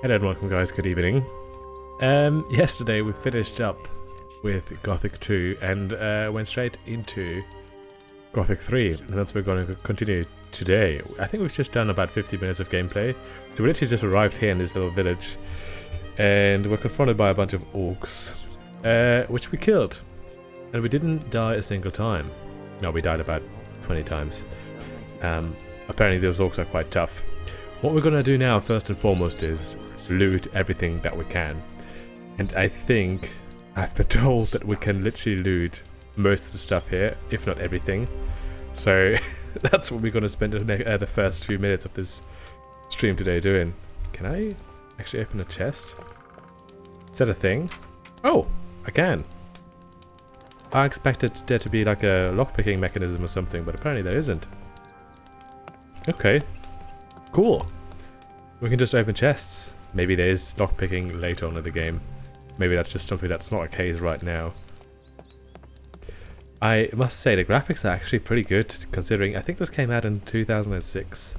Hello and welcome guys, good evening. Yesterday we finished up with Gothic 2 and went straight into Gothic 3, and that's what we're going to continue today. I think we've just done about 50 minutes of gameplay. So we literally just arrived here in this little village and we're confronted by a bunch of orcs, which we killed. And we didn't die a single time. No, we died about 20 times. Apparently those orcs are quite tough. What we're going to do now, first and foremost, is loot everything that we can. And I think I've been told that we can literally loot most of the stuff here, if not everything. So that's what we're going to spend the first few minutes of this stream today doing. Can I actually open a chest? Is that a thing? Oh, I can. I expected there to be like a lockpicking mechanism or something, but apparently there isn't. Okay. Cool. We can just open chests. Maybe there is lockpicking later on in the game. Maybe that's just something that's not a case right now. I must say the graphics are actually pretty good, considering I think this came out in 2006.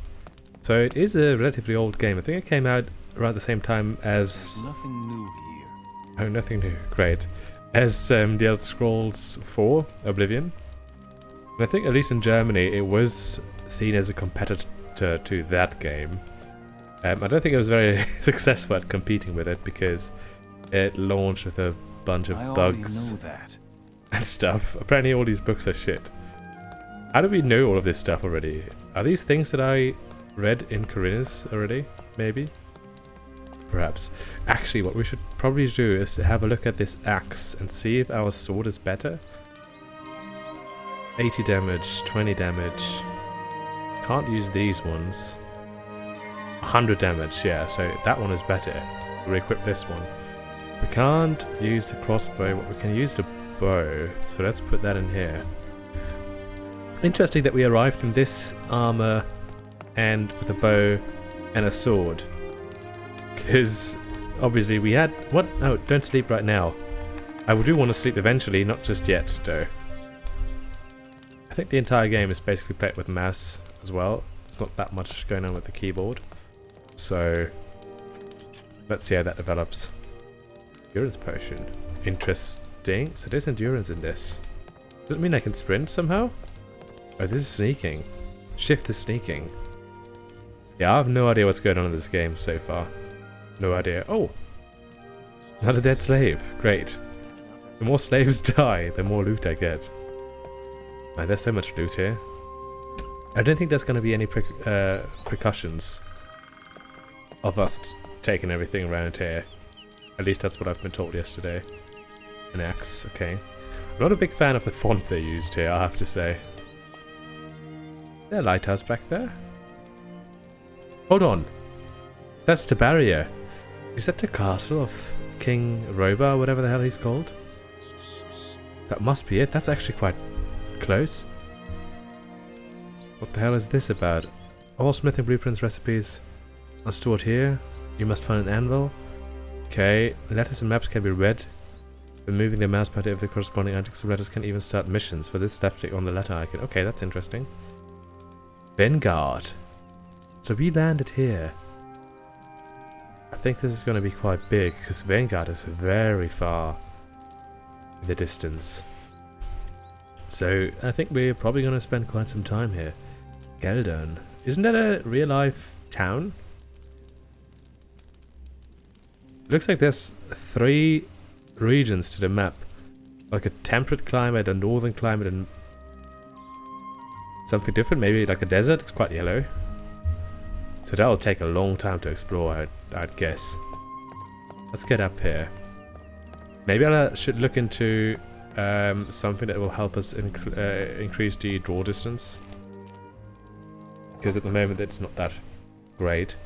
So it is a relatively old game. I think it came out around the same time as... There's nothing new here. Oh, nothing new. Great. As The Elder Scrolls 4 Oblivion. And I think at least in Germany it was seen as a competitor to that game. I don't think it was very successful at competing with it because it launched with a bunch of bugs and stuff. Apparently all these books are shit. How do we know all of this stuff already? Are these things that I read in Corinne's already? Maybe? Perhaps. Actually, what we should probably do is have a look at this axe and see if our sword is better. 80 damage, 20 damage. Can't use these ones. 100 damage, yeah, so that one is better. We'll equip this one. We can't use the crossbow, but we can use the bow, so let's put that in here. Interesting that we arrived in this armor and with a bow and a sword. Because obviously we had... What? No, don't sleep right now. I do want to sleep eventually, not just yet, though. I think the entire game is basically played with mouse as well. There's not that much going on with the keyboard. So, let's see how that develops. Endurance potion. Interesting. So there's endurance in this. Does it mean I can sprint somehow? Oh, this is sneaking. Shift is sneaking. Yeah, I have no idea what's going on in this game so far. No idea. Oh! Not a dead slave. Great. The more slaves die, the more loot I get. Man, there's so much loot here. I don't think there's going to be any precautions of us taking everything around here. At least that's what I've been told yesterday. An axe, okay. I'm not a big fan of the font they used here, I have to say. Is there a lighthouse back there? Hold on. That's the barrier. Is that the castle of King Roba, whatever the hell he's called? That must be it. That's actually quite close. What the hell is this about? All smithing blueprints, recipes are stored here. You must find an anvil. Okay, letters and maps can be read. Removing the mouse pointer of the corresponding antics of letters can even start missions. For this, left click on the letter icon. Okay, that's interesting. Vanguard. So we landed here. I think this is going to be quite big because Vanguard is very far in the distance. So I think we're probably going to spend quite some time here. Geldern. Isn't that a real life town? Looks like there's 3 regions to the map. Like a temperate climate, a northern climate, and something different. Maybe like a desert. It's quite yellow. So that'll take a long time to explore, I'd guess. Let's get up here. Maybe I should look into something that will help us increase the draw distance. Because at the moment it's not that great.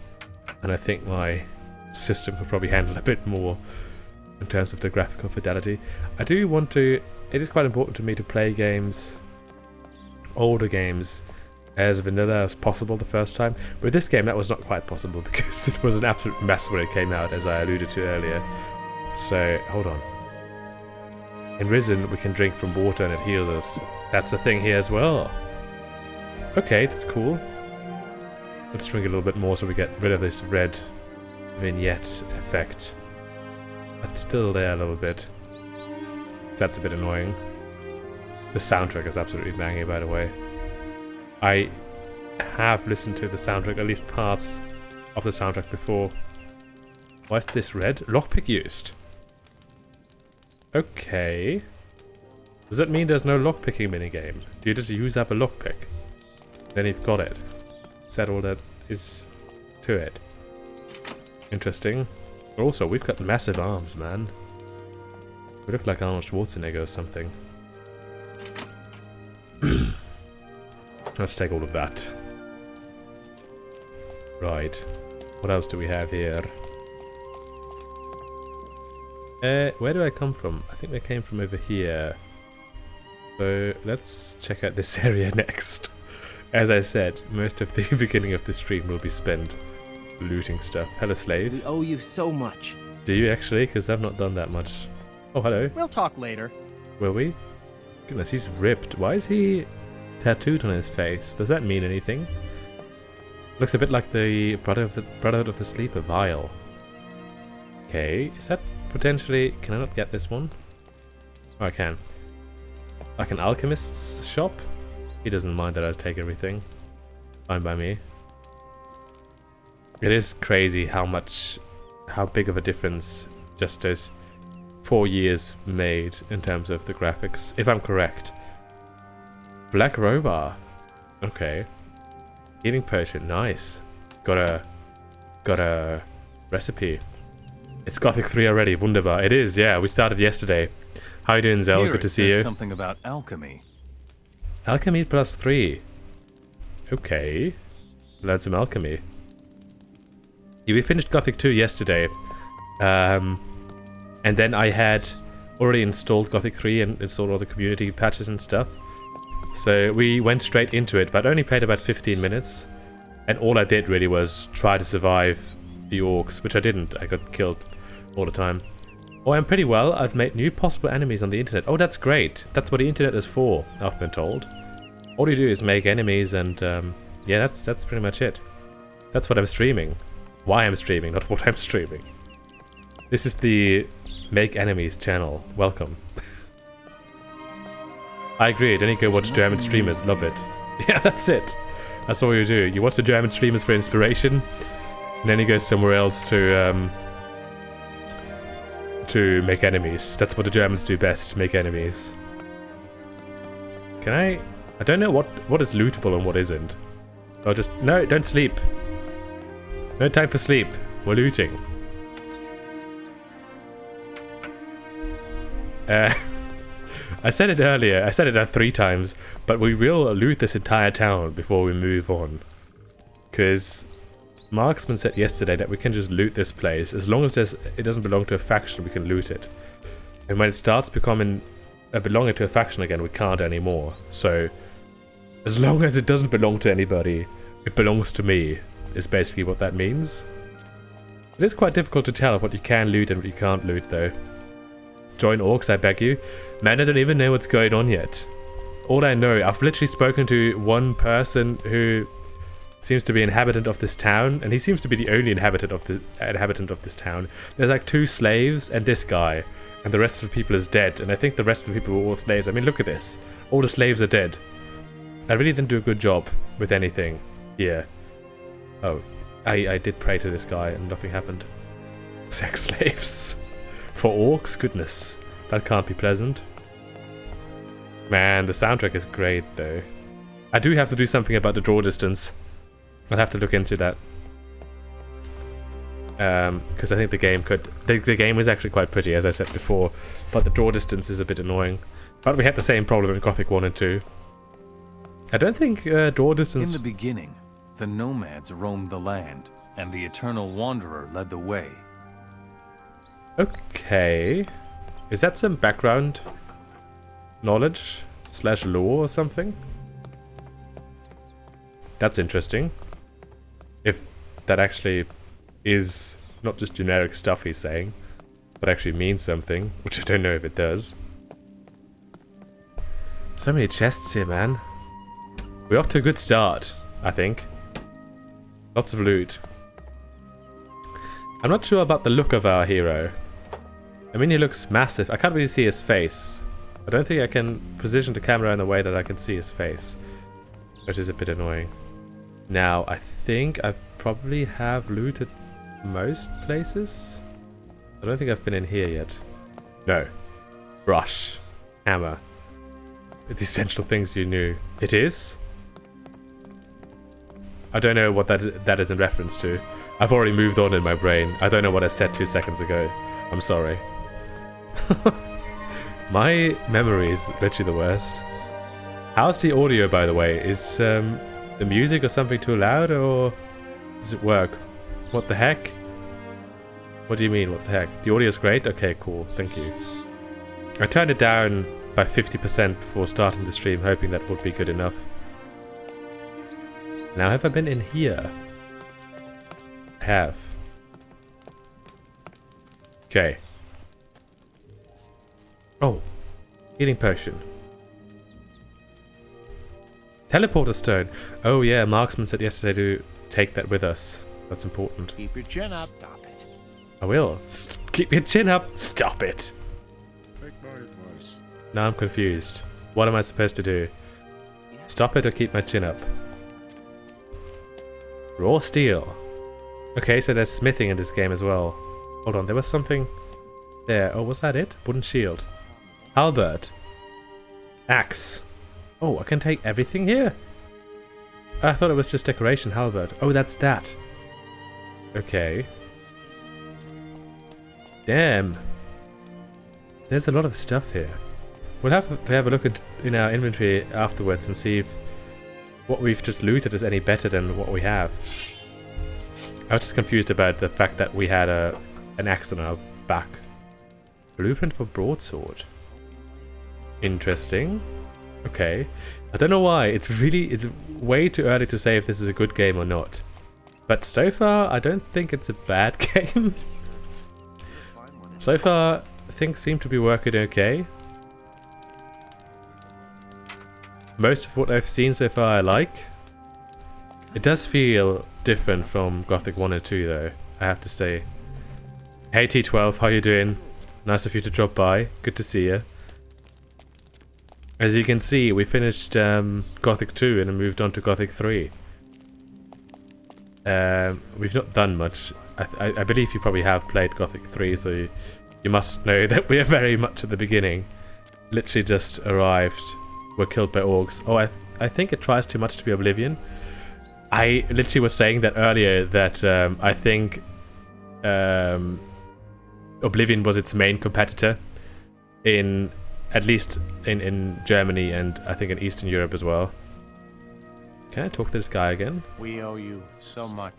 And I think my system could probably handle a bit more in terms of the graphical fidelity. I do want to... It is quite important to me to play games, older games, as vanilla as possible the first time. With this game that was not quite possible because it was an absolute mess when it came out, as I alluded to earlier. So, hold on. In Risen we can drink from water and it heals us. That's a thing here as well. Okay, that's cool. Let's drink a little bit more so we get rid of this red vignette effect. That's still there a little bit. That's a bit annoying. The soundtrack is absolutely banging, by the way. I have listened to the soundtrack, at least parts of the soundtrack before. Why is this red? Lockpick used. Okay. Does that mean there's no lockpicking minigame? Do you just use up a lockpick? Then you've got it. Is that all that is to it? Interesting. Also, we've got massive arms, man. We look like Arnold Schwarzenegger or something. Let's take all of that. Right. What else do we have here? Where do I come from? I think they came from over here. So let's check out this area next. As I said, most of the beginning of the stream will be spent looting stuff. Hello, slave. We owe you so much. Do you actually? Because I've not done that much. Oh, hello. We'll talk later. Will we? Goodness, he's ripped. Why is he tattooed on his face? Does that mean anything? Looks a bit like the Brotherhood of the Sleeper vial. Okay, is that potentially... Can I not get this one? Oh, I can. Like an alchemist's shop? He doesn't mind that I take everything. Fine by me. It is crazy how big of a difference just those 4 years made in terms of the graphics, if I'm correct. Black Robar. Okay. Healing potion, nice. Got a recipe. It's Gothic 3 already, wunderbar. It is, yeah, we started yesterday. How you doing, Zell? Good to see you. Something about alchemy. Alchemy +3. Okay. Learn some alchemy. Yeah, we finished Gothic 2 yesterday. And then I had already installed Gothic 3 and installed all the community patches and stuff. So we went straight into it, but only played about 15 minutes. And all I did really was try to survive the orcs, which I didn't. I got killed all the time. Oh, I'm pretty well. I've made new possible enemies on the internet. Oh, that's great. That's what the internet is for, I've been told. All you do is make enemies and, yeah, that's pretty much it. That's what I'm streaming. Why I'm streaming, not what I'm streaming. This is the Make Enemies channel. Welcome. I agree. Then you go watch German streamers. Love it. Yeah, that's it. That's all you do. You watch the German streamers for inspiration, and then you go somewhere else to make enemies. That's what the Germans do best. Make enemies. Can I don't know what is lootable and what isn't. I'll just... No, don't sleep. No time for sleep. We're looting. I said it earlier. I said it 3 times, but we will loot this entire town before we move on. Because Marksman said yesterday that we can just loot this place. As long as it doesn't belong to a faction, we can loot it. And when it starts becoming belonging to a faction again, we can't anymore. So, as long as it doesn't belong to anybody, it belongs to me, is basically what that means. It is quite difficult to tell what you can loot and what you can't loot, though. Join orcs, I beg you. Man, I don't even know what's going on yet. All I know, I've literally spoken to one person who seems to be an inhabitant of this town, and he seems to be the only inhabitant of this town. There's like 2 slaves and this guy, and the rest of the people is dead, and I think the rest of the people were all slaves. I mean, look at this. All the slaves are dead. I really didn't do a good job with anything here. Oh, I did pray to this guy and nothing happened. Sex slaves. For orcs? Goodness. That can't be pleasant. Man, the soundtrack is great though. I do have to do something about the draw distance. I'll have to look into that. Because I think the game could... The game was actually quite pretty, as I said before, but the draw distance is a bit annoying. But we had the same problem in Gothic 1 and 2. I don't think draw distance... In the beginning, the nomads roamed the land, and the Eternal Wanderer led the way. Okay. Is that some background knowledge / lore or something? That's interesting. If that actually is not just generic stuff he's saying, but actually means something, which I don't know if it does. So many chests here, man. We're off to a good start, I think. Lots of loot. I'm not sure about the look of our hero. I mean, he looks massive. I can't really see his face. I don't think I can position the camera in a way that I can see his face, which is a bit annoying. Now, I think I probably have looted most places. I don't think I've been in here yet. No. Brush. Hammer. The essential things you knew. It is? I don't know what that is in reference to. I've already moved on in my brain. I don't know what I said 2 seconds ago. I'm sorry. My memory is literally the worst. How's the audio, by the way? Is the music or something too loud, or does it work? What the heck? What do you mean, what the heck? The audio is great? Okay, cool. Thank you. I turned it down by 50% before starting the stream, hoping that would be good enough. Now, have I been in here? I have. Okay. Oh. Healing potion. Teleporter stone. Oh yeah, Marksman said yesterday to take that with us. That's important. Keep your chin up. Stop it. I will. Keep your chin up. Stop it. Take my advice. Now I'm confused. What am I supposed to do? Stop it or keep my chin up? Raw steel. Okay, so there's smithing in this game as well. Hold on, there was something there. Oh, was that it? Wooden shield. Halberd. Axe. Oh, I can take everything here? I thought it was just decoration halberd. Oh, that's that. Okay. Damn. There's a lot of stuff here. We'll have to have a look in our inventory afterwards and see if what we've just looted is any better than what we have. I was just confused about the fact that we had an axe on our back. Blueprint for broadsword. Interesting. Okay. I don't know why. It's way too early to say if this is a good game or not. But so far, I don't think it's a bad game. So far, things seem to be working okay. Most of what I've seen so far I like. It does feel different from Gothic 1 and 2 though, I have to say. Hey T12, how you doing? Nice of you to drop by. Good to see you. As you can see, we finished Gothic 2 and moved on to Gothic 3. We've not done much. I believe you probably have played Gothic 3, so you must know that we are very much at the beginning. Literally just arrived. We're killed by orcs. Oh, I think it tries too much to be Oblivion. I literally was saying that earlier, that I think Oblivion was its main competitor in, at least in Germany, and I think in Eastern Europe as well. Can I talk to this guy again? We owe you so much.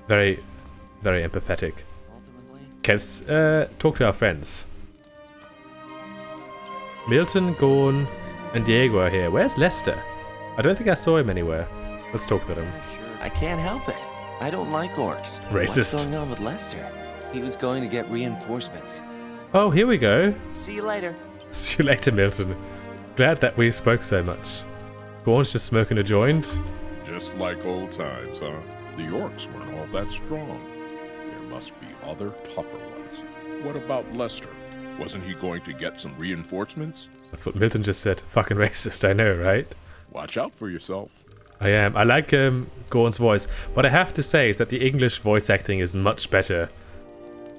Very, very empathetic. Let's talk to our friends. Milton, Gorn, and Diego are here. Where's Lester? I don't think I saw him anywhere. Let's talk to them. I can't help it. I don't like orcs. Racist. What's going on with Lester? He was going to get reinforcements. Oh, here we go. See you later. See you later, Milton. Glad that we spoke so much. Gorn's just smoking a joint. Just like old times, huh? The orcs weren't all that strong. There must be other tougher ones. What about Lester? Wasn't he going to get some reinforcements? That's what Milton just said. Fucking racist, I know, right? Watch out for yourself. I am. I like Gorn's voice. What I have to say is that the English voice acting is much better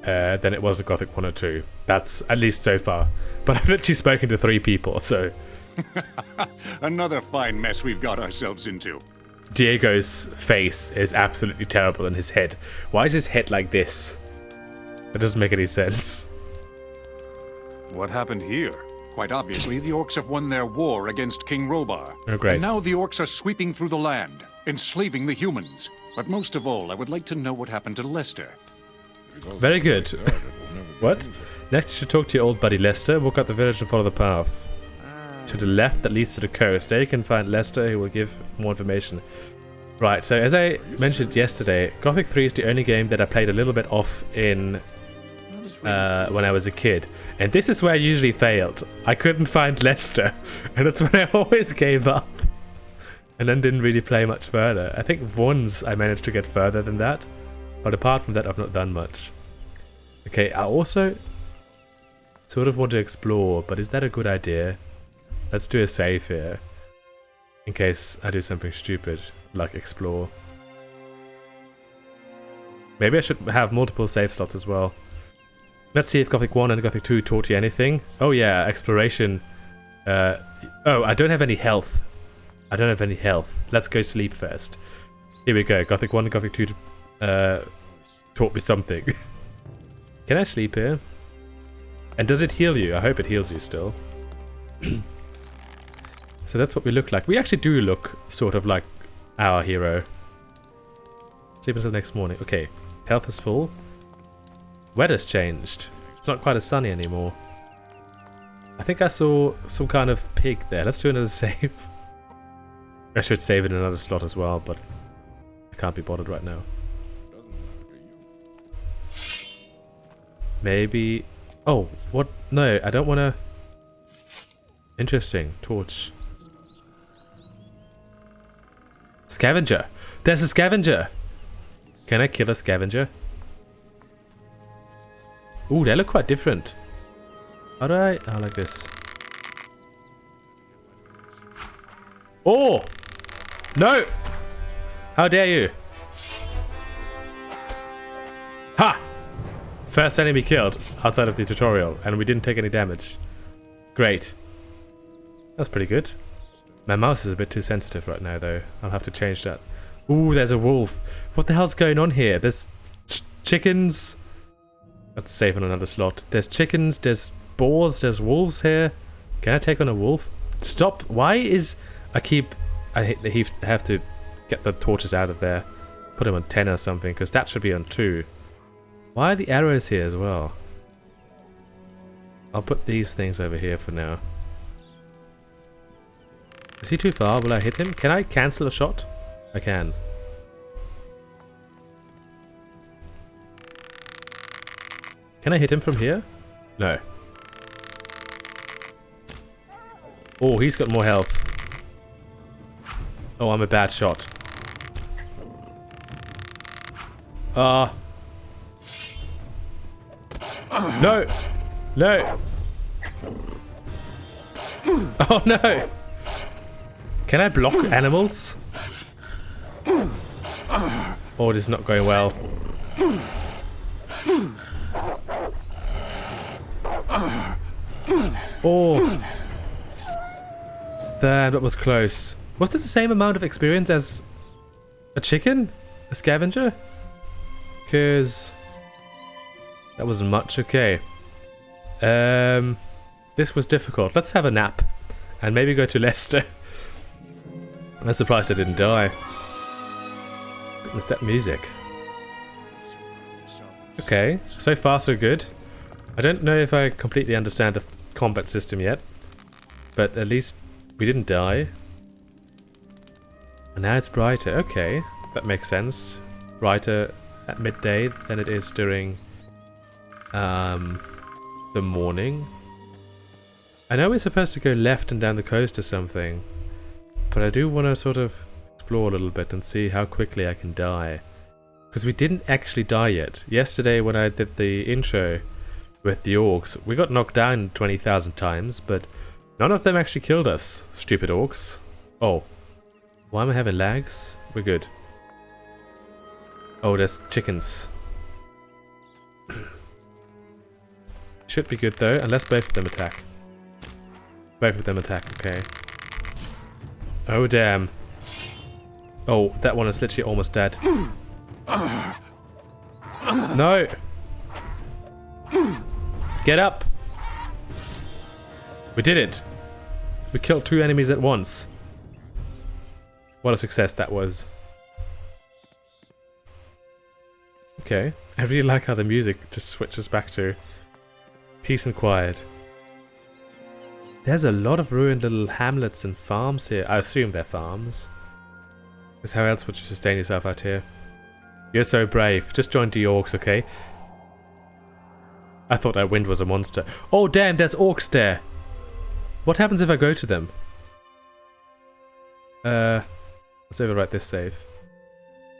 than it was with Gothic 1 or 2. That's at least so far. But I've literally spoken to 3 people, so... Another fine mess we've got ourselves into. Diego's face is absolutely terrible in his head. Why is his head like this? That doesn't make any sense. What happened here? Quite obviously, the orcs have won their war against King Robar. Oh, great. And now the orcs are sweeping through the land, enslaving the humans. But most of all, I would like to know what happened to Lester. Very good. What? Next you should talk to your old buddy Lester. Walk out the village and follow the path. To the left that leads to the coast. There you can find Lester, who will give more information. Right, so as I mentioned yesterday, Gothic 3 is the only game that I played a little bit off in when I was a kid. And this is where I usually failed. I couldn't find Lester. And that's when I always gave up. And then didn't really play much further. I think once I managed to get further than that. But apart from that, I've not done much. Okay, I also sort of want to explore, but is that a good idea? Let's do a save here. In case I do something stupid, like explore. Maybe I should have multiple save slots as well. Let's see if Gothic 1 and Gothic 2 taught you anything. Oh yeah, exploration. Oh, I don't have any health. I don't have any health. Let's go sleep first. Here we go. Gothic 1 and Gothic 2 taught me something. Can I sleep here? And does it heal you? I hope it heals you still. So that's what we look like. We actually do look sort of like our hero. Sleep until next morning. Okay. Health is full. Weather's changed. It's not quite as sunny anymore. I think I saw some kind of pig there. Let's do another save. I should save it in another slot as well, but I can't be bothered right now. Maybe... Oh, what? No, I don't want to... Interesting. Torch. Scavenger! There's a scavenger! Can I kill a scavenger? Ooh, they look quite different. How do I... Oh, like this. Oh! No! How dare you? Ha! First enemy killed outside of the tutorial, and we didn't take any damage. Great. That's pretty good. My mouse is a bit too sensitive right now, though. I'll have to change that. Ooh, there's a wolf. What the hell's going on here? There's chickens. Let's save on another slot. There's chickens, there's boars, there's wolves here. Can I take on a wolf? Stop. Why is... I have to get the torches out of there. Put them on 10 or something, because that should be on 2. Why are the arrows here as well? I'll put these things over here for now. Is he too far? Will I hit him? Can I cancel a shot? I can. Can I hit him from here? No. Oh, he's got more health. Oh, I'm a bad shot. No! No! Oh no! Can I block animals? Oh, this is not going well. Oh! Damn, that was close. Was this the same amount of experience as a chicken? A scavenger? Because that wasn't much. Okay. This was difficult. Let's have a nap and maybe go to Leicester. I'm surprised I didn't die. It's that music. Okay, so far so good. I don't know if I completely understand the combat system yet, but at least we didn't die. And now it's brighter. Okay, that makes sense. Brighter at midday than it is during the morning. I know we're supposed to go left and down the coast or something, but I do want to sort of explore a little bit and see how quickly I can die. Because we didn't actually die yet. Yesterday when I did the intro with the orcs, we got knocked down 20,000 times, but none of them actually killed us. Stupid orcs. Oh. Why am I having lags? We're good. Oh, there's chickens. Should be good though, unless both of them attack. Both of them attack, okay. Oh damn. Oh, that one is literally almost dead. No! Get up! We did it! We killed 2 enemies at once. What a success that was. Okay. I really like how the music just switches back to peace and quiet. There's a lot of ruined little hamlets and farms here. I assume they're farms. Because how else would you sustain yourself out here? You're so brave. Just join the orcs, okay? I thought that wind was a monster. Oh damn, there's orcs there! What happens if I go to them? Let's overwrite this save.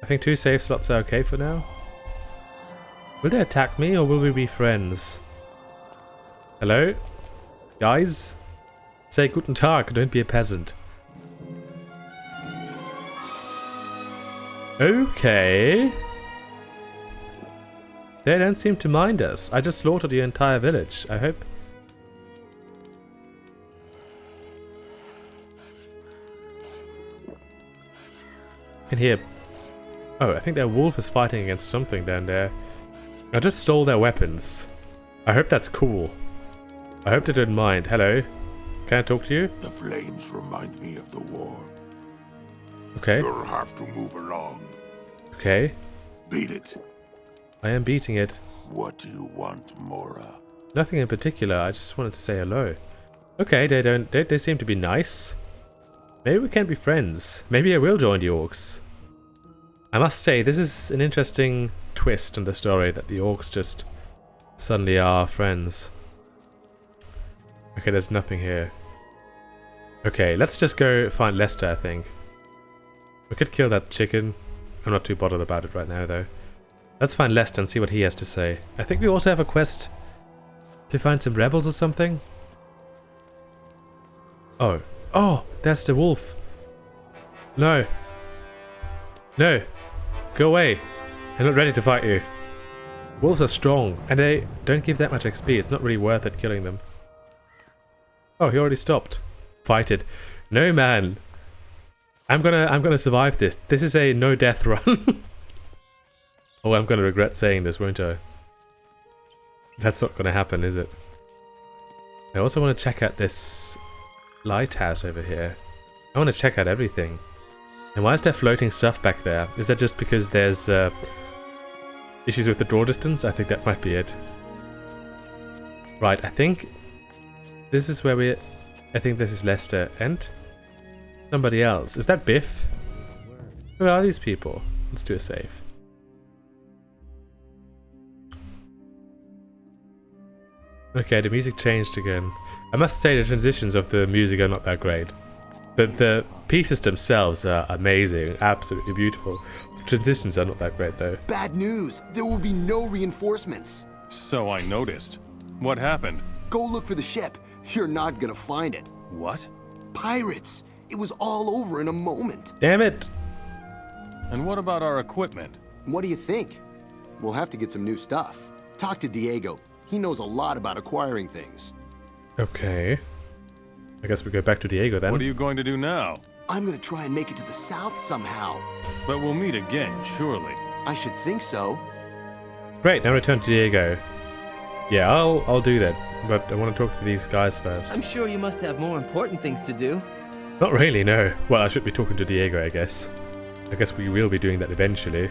I think 2 save slots are okay for now. Will they attack me or will we be friends? Hello? Guys? Say guten Tag, don't be a peasant. Okay. They don't seem to mind us. I just slaughtered the entire village. I hope... can hear... oh, I think their wolf is fighting against something down there. I just stole their weapons. I hope that's cool. I hope they don't mind. Hello? Can I talk to you? The flames remind me of the war. Okay. You'll have to move along. Okay. Beat it. I am beating it. What do you want, Mora? Nothing in particular. I just wanted to say hello. Okay, they seem to be nice. Maybe we can be friends. Maybe I will join the orcs. I must say, this is an interesting twist in the story that the orcs just suddenly are friends. Okay, there's nothing here. Okay, let's just go find Lester, I think. We could kill that chicken. I'm not too bothered about it right now, though. Let's find Lester and see what he has to say. I think we also have a quest to find some rebels or something. Oh. Oh, that's the wolf. No. No. Go away. I'm not ready to fight you. Wolves are strong, and they don't give that much XP. It's not really worth it killing them. Oh, he already stopped. Fight it. No, man. I'm gonna survive this. This is a no-death run. Oh, I'm gonna regret saying this, won't I? That's not gonna happen, is it? I also want to check out this lighthouse over here. I want to check out everything. And why is there floating stuff back there? Is that just because there's issues with the draw distance? I think that might be it. Right, I think this is where we... I think this is Lester and somebody else. Is that Biff? Who are these people? Let's do a save. Okay, the music changed again. I must say the transitions of the music are not that great. The pieces themselves are amazing, absolutely beautiful. The transitions are not that great though. Bad news! There will be no reinforcements. So I noticed. What happened? Go look for the ship. You're not gonna find it. What? Pirates! It was all over in a moment. Damn it! And what about our equipment? What do you think? We'll have to get some new stuff. Talk to Diego. He knows a lot about acquiring things. Okay. I guess we go back to Diego then. What are you going to do now? I'm gonna try and make it to the south somehow. But we'll meet again, surely. I should think so. Great, now return to Diego. Yeah, I'll do that. But I want to talk to these guys first. I'm sure you must have more important things to do. Not really, no. Well, I should be talking to Diego, I guess. I guess we will be doing that eventually.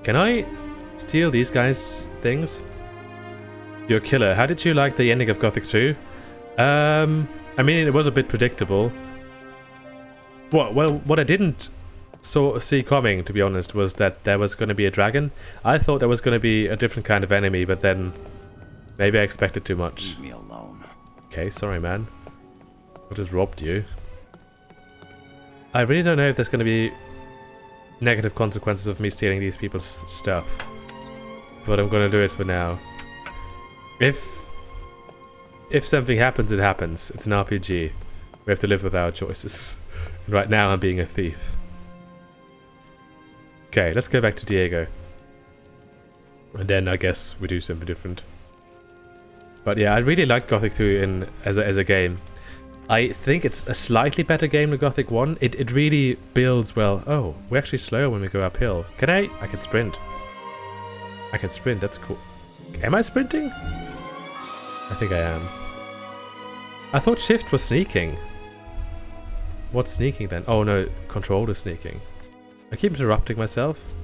Can I steal these guys' things? You're a killer. How did you like the ending of Gothic 2? I mean, it was a bit predictable. Well, what I didn't see coming, to be honest, was that there was going to be a dragon. I thought there was going to be a different kind of enemy, but then maybe I expected too much. Leave me alone. Okay, sorry, man. I just robbed you. I really don't know if there's going to be negative consequences of me stealing these people's stuff. But I'm going to do it for now. If something happens, it happens. It's an RPG. We have to live with our choices. And right now I'm being a thief. Okay, let's go back to Diego. And then I guess we do something different. But yeah, I really like Gothic 2 as a game. I think it's a slightly better game than Gothic 1. It really builds well. Oh, we're actually slower when we go uphill. Can I? I can sprint. I can sprint, that's cool. Am I sprinting? I think I am. I thought shift was sneaking. What's sneaking then? Oh no, control is sneaking. I keep interrupting myself.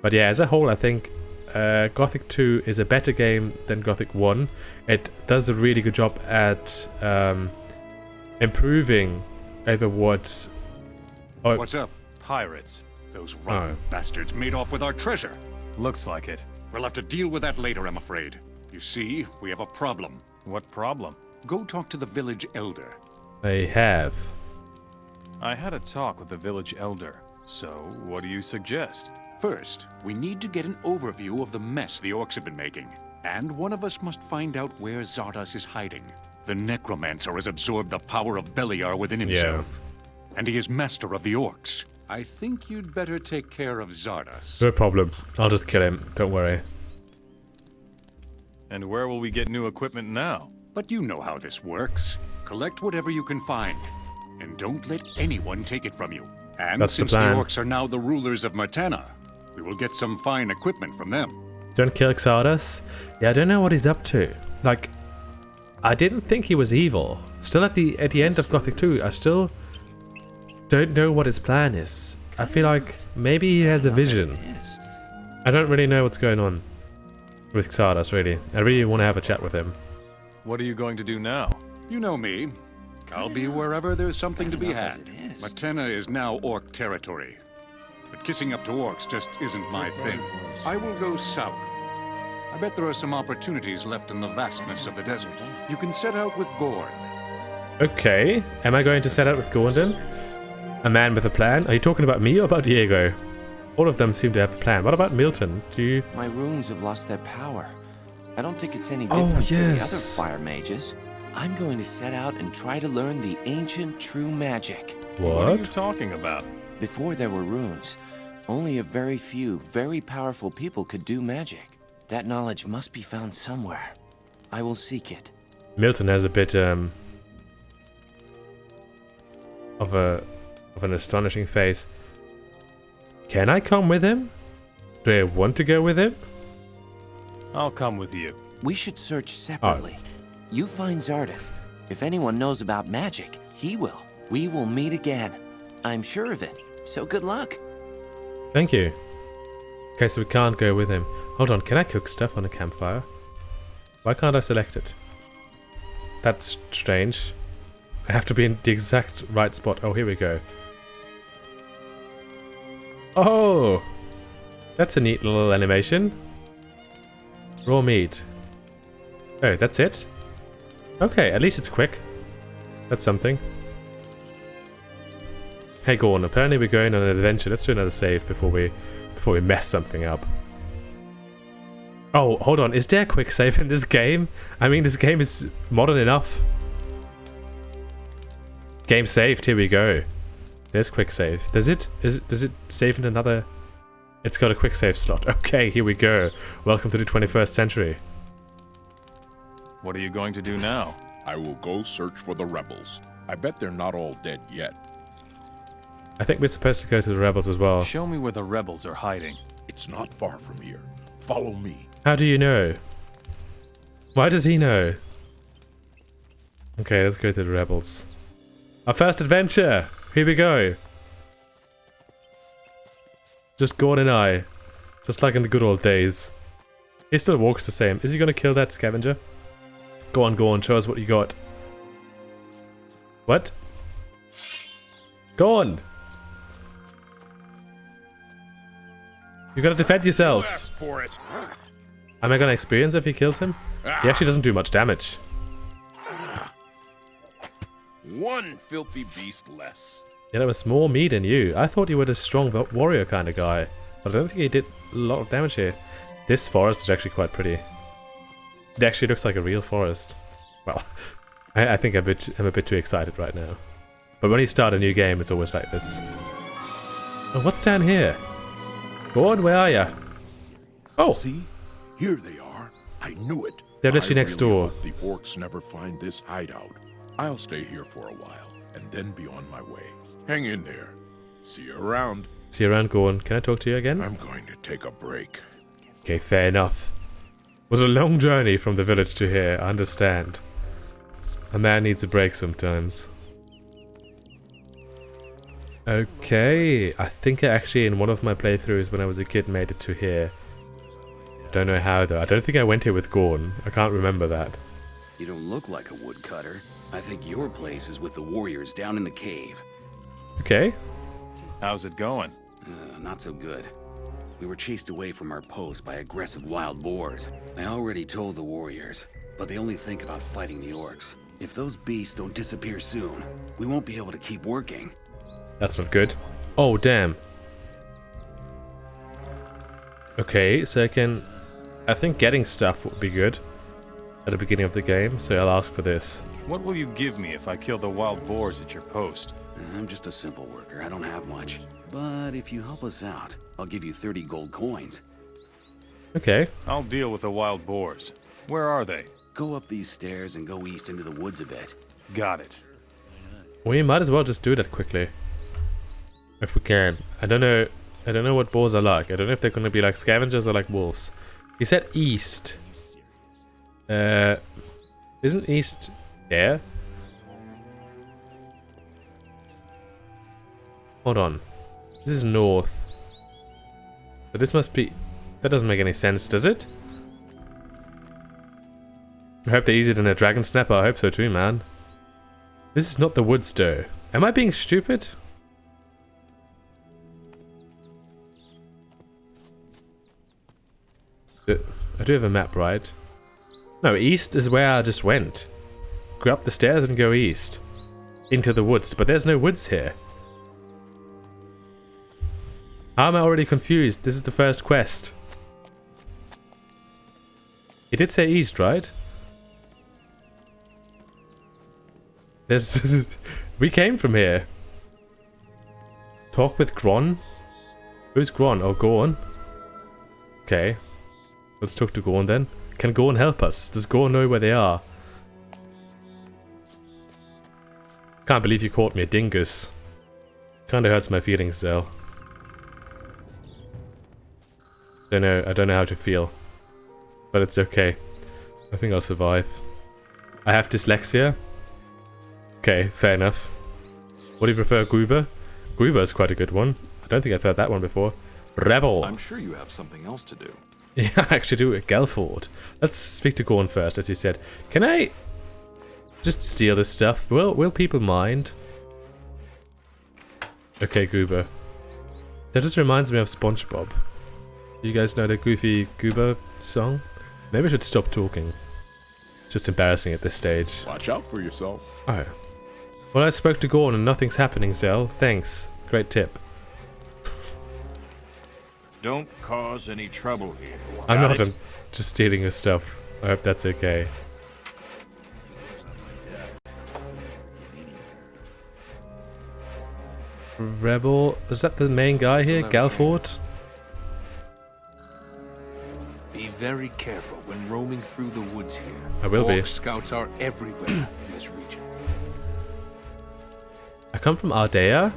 But yeah, as a whole I think Gothic 2 is a better game than Gothic 1. It does a really good job at improving over what... Oh, What's up? Pirates. Those rotten bastards made off with our treasure. Looks like it. We'll have to deal with that later, I'm afraid. You see, we have a problem. What problem? Go talk to the village elder. I have. I had a talk with the village elder. So, what do you suggest? First, we need to get an overview of the mess the orcs have been making. And one of us must find out where Zardos is hiding. The necromancer has absorbed the power of Beliar within himself. And he is master of the orcs. I think you'd better take care of Zardos. No problem. I'll just kill him. Don't worry. And where will we get new equipment now? But you know how this works. Collect whatever you can find. And don't let anyone take it from you. And That's the since the plan. orcs are now the rulers of Matana, we will get some fine equipment from them. Don't kill Xardas. Yeah, I don't know what he's up to. Like, I didn't think he was evil. Still at the end of Gothic 2, I still don't know what his plan is. I feel like maybe he has a vision. I don't really know what's going on with Xardas, really. I really want to have a chat with him. What are you going to do now? You know me. I'll be wherever there's something to be had. Matana is now orc territory. But kissing up to orcs just isn't my thing. I will go south. I bet there are some opportunities left in the vastness of the desert. You can set out with Gorn. Okay, am I going to set out with Gordon? A man with a plan? Are you talking about me or about Diego? All of them seem to have a plan. What about Milton? Do you... My runes have lost their power. I don't think it's any different for the other fire mages. I'm going to set out and try to learn the ancient true magic. What are you What? talking about? Before there were runes, only a very few, very powerful people could do magic. That knowledge must be found somewhere. I will seek it. Milton has a bit of an astonishing face. Can I come with him? Do I want to go with him? I'll come with you. We should search separately. You find Zardos. If anyone knows about magic, he will. We will meet again. I'm sure of it. So good luck. Thank you. Okay, so we can't go with him. Hold on, can I cook stuff on a campfire? Why can't I select it? That's strange. I have to be in the exact right spot. Oh, here we go. Oh! That's a neat little animation. Raw meat. Oh, that's it? Okay, at least it's quick. That's something. Hey Gorn, apparently we're going on an adventure. Let's do another save before we mess something up. Oh, hold on. Is there a quick save in this game? I mean, this game is modern enough. Game saved. Here we go. There's quick save. Does it save in another? It's got a quick save slot. Okay, here we go. Welcome to the 21st century. What are you going to do now? I will go search for the rebels. I bet they're not all dead yet. I think we're supposed to go to the rebels as well. Show me where the rebels are hiding. It's not far from here. Follow me. How do you know? Why does he know? Okay, let's go to the rebels. Our first adventure! Here we go. Just Gorn and I. Just like in the good old days. He still walks the same. Is he gonna kill that scavenger? Go on, show us what you got. What? Go on! You gotta defend yourself. Ask for it. Am I gonna experience if he kills him? He actually doesn't do much damage. One filthy beast less. Yeah, that was more me than you. I thought you were the strong warrior kind of guy. But I don't think he did a lot of damage here. This forest is actually quite pretty. It actually looks like a real forest. Well, I think I'm a bit too excited right now. But when you start a new game, it's always like this. Oh, what's down here? Go on, where are ya? Oh, See? Here they are. I knew it. they're literally next really door. hope the orcs never find this hideout. I'll stay here for a while, and then be on my way. Hang in there. See you around. See you around, Gorn. Can I talk to you again? I'm going to take a break. Okay, fair enough. It was a long journey from the village to here, I understand. A man needs a break sometimes. Okay, I think I actually in one of my playthroughs when I was a kid made it to here. Don't know how though. I don't think I went here with Gorn. I can't remember that. You don't look like a woodcutter. I think your place is with the warriors down in the cave. Okay. How's it going? Not so good. We were chased away from our post by aggressive wild boars. I already told the warriors, but they only think about fighting the orcs. If those beasts don't disappear soon, we won't be able to keep working. That's not good. Oh, damn. Okay, so I think getting stuff would be good at the beginning of the game, so I'll ask for this. What will you give me if I kill the wild boars at your post? I'm just a simple worker. I don't have much. But if you help us out, I'll give you 30 gold coins. Okay. I'll deal with the wild boars. Where are they? Go up these stairs and go east into the woods a bit. Got it. We might as well just do that quickly. If we can. I don't know what boars are like. I don't know if they're gonna be like scavengers or like wolves. He said east. Isn't east there? Hold on. This is north. But this must be... That doesn't make any sense, does it? I hope they're easier than a dragon snapper. I hope so too, man. This is not the woods, though. Am I being stupid? I do have a map, right? No, east is where I just went. Go up the stairs and go east. Into the woods, but there's no woods here. How am I already confused? This is the first quest. He did say east, right? There's... We came from here. Talk with Gron? Who's Gron? Oh, Gorn. Okay. Let's talk to Gorn then. Can Gorn help us? Does Gorn know where they are? Can't believe you caught me a dingus. Kinda hurts my feelings though. I don't know how to feel. But it's okay. I think I'll survive. I have dyslexia. Okay, fair enough. What do you prefer, Gruber? Gruber is quite a good one. I don't think I've heard that one before. Rebel. I'm sure you have something else to do. Yeah, I actually do. Gelford. Let's speak to Gorn first, as you said. Can I just steal this stuff? Will people mind? Okay, Goober. That just reminds me of SpongeBob. You guys know the Goofy Goober song? Maybe I should stop talking. It's just embarrassing at this stage. Watch out for yourself. Oh. Well, I spoke to Gorn and nothing's happening, Zell. Thanks. Great tip. Don't cause any trouble here. I'm not. I'm just stealing your stuff. I hope that's okay. Rebel. Is that the main guy here? Galford? Be very careful when roaming through the woods here. I will be. Orc scouts are everywhere in this region. I come from Ardea?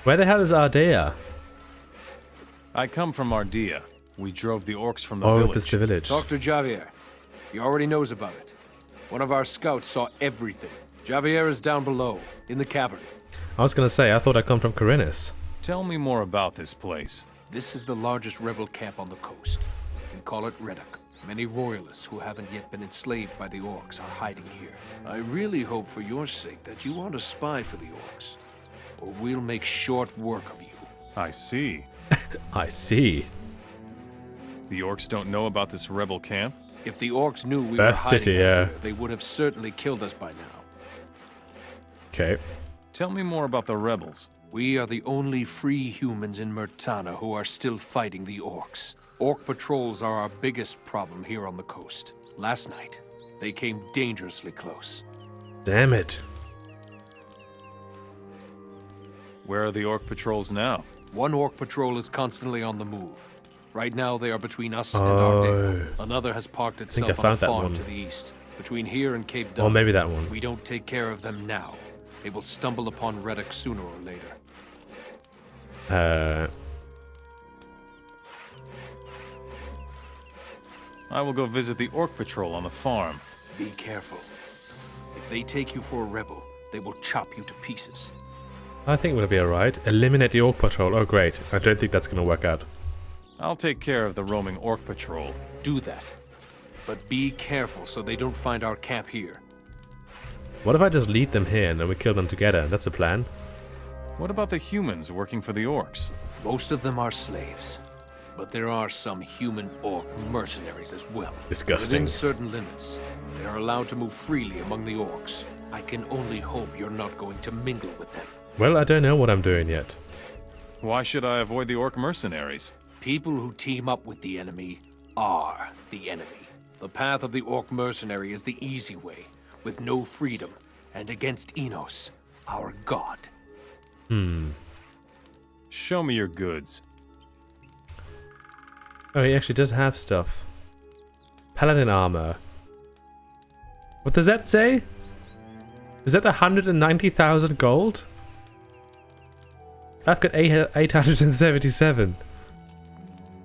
Where the hell is Ardea? I come from Ardea. We drove the orcs from the village. village. Oh, this village. Dr. Javier. He already knows about it. One of our scouts saw everything. Javier is down below, in the cavern. I was gonna say, I thought I come from Corinus. Tell me more about this place. This is the largest rebel camp on the coast. We call it Reddock. Many royalists who haven't yet been enslaved by the orcs are hiding here. I really hope for your sake that you aren't a spy for the orcs, or we'll make short work of you. I see. I see. The orcs don't know about this rebel camp? If the orcs knew we Best were hiding city, here, they would have certainly killed us by now. Okay. Tell me more about the rebels. We are the only free humans in Murtana who are still fighting the orcs. Orc patrols are our biggest problem here on the coast. Last night, they came dangerously close. Damn it. Where are the orc patrols now? One orc patrol is constantly on the move. Right now, they are between us and Ardea. Another has parked itself on a farm to the east. Between here and Cape Dunn. Or maybe that one. We don't take care of them now. They will stumble upon Reddock sooner or later. I will go visit the orc patrol on the farm. Be careful. If they take you for a rebel, they will chop you to pieces. I think we'll be alright. Eliminate the orc patrol. Oh, great. I don't think that's gonna work out. I'll take care of the roaming orc patrol. Do that. But be careful so they don't find our camp here. What if I just lead them here and then we kill them together? That's a plan. What about the humans working for the orcs? Most of them are slaves. But there are some human orc mercenaries as well. Disgusting. Within certain limits, they are allowed to move freely among the orcs. I can only hope you're not going to mingle with them. Well, I don't know what I'm doing yet. Why should I avoid the orc mercenaries? People who team up with the enemy are the enemy. The path of the Orc mercenary is the easy way, with no freedom, and against Enos, our god. Show me your goods. Oh, he actually does have stuff. Paladin armor. What does that say? Is that 190,000 gold? I've got 877.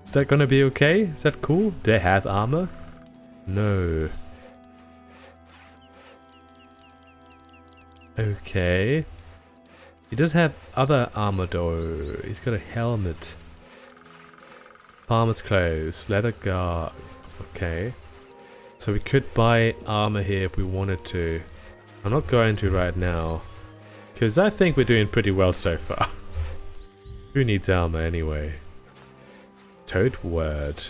Is that gonna be okay? Is that cool? Do they have armor? No. Okay. He does have other armor though. He's got a helmet. Farmer's clothes. Leather guard. Okay. So we could buy armor here if we wanted to. I'm not going to right now. Because I think we're doing pretty well so far. Who needs armor anyway? Toad word.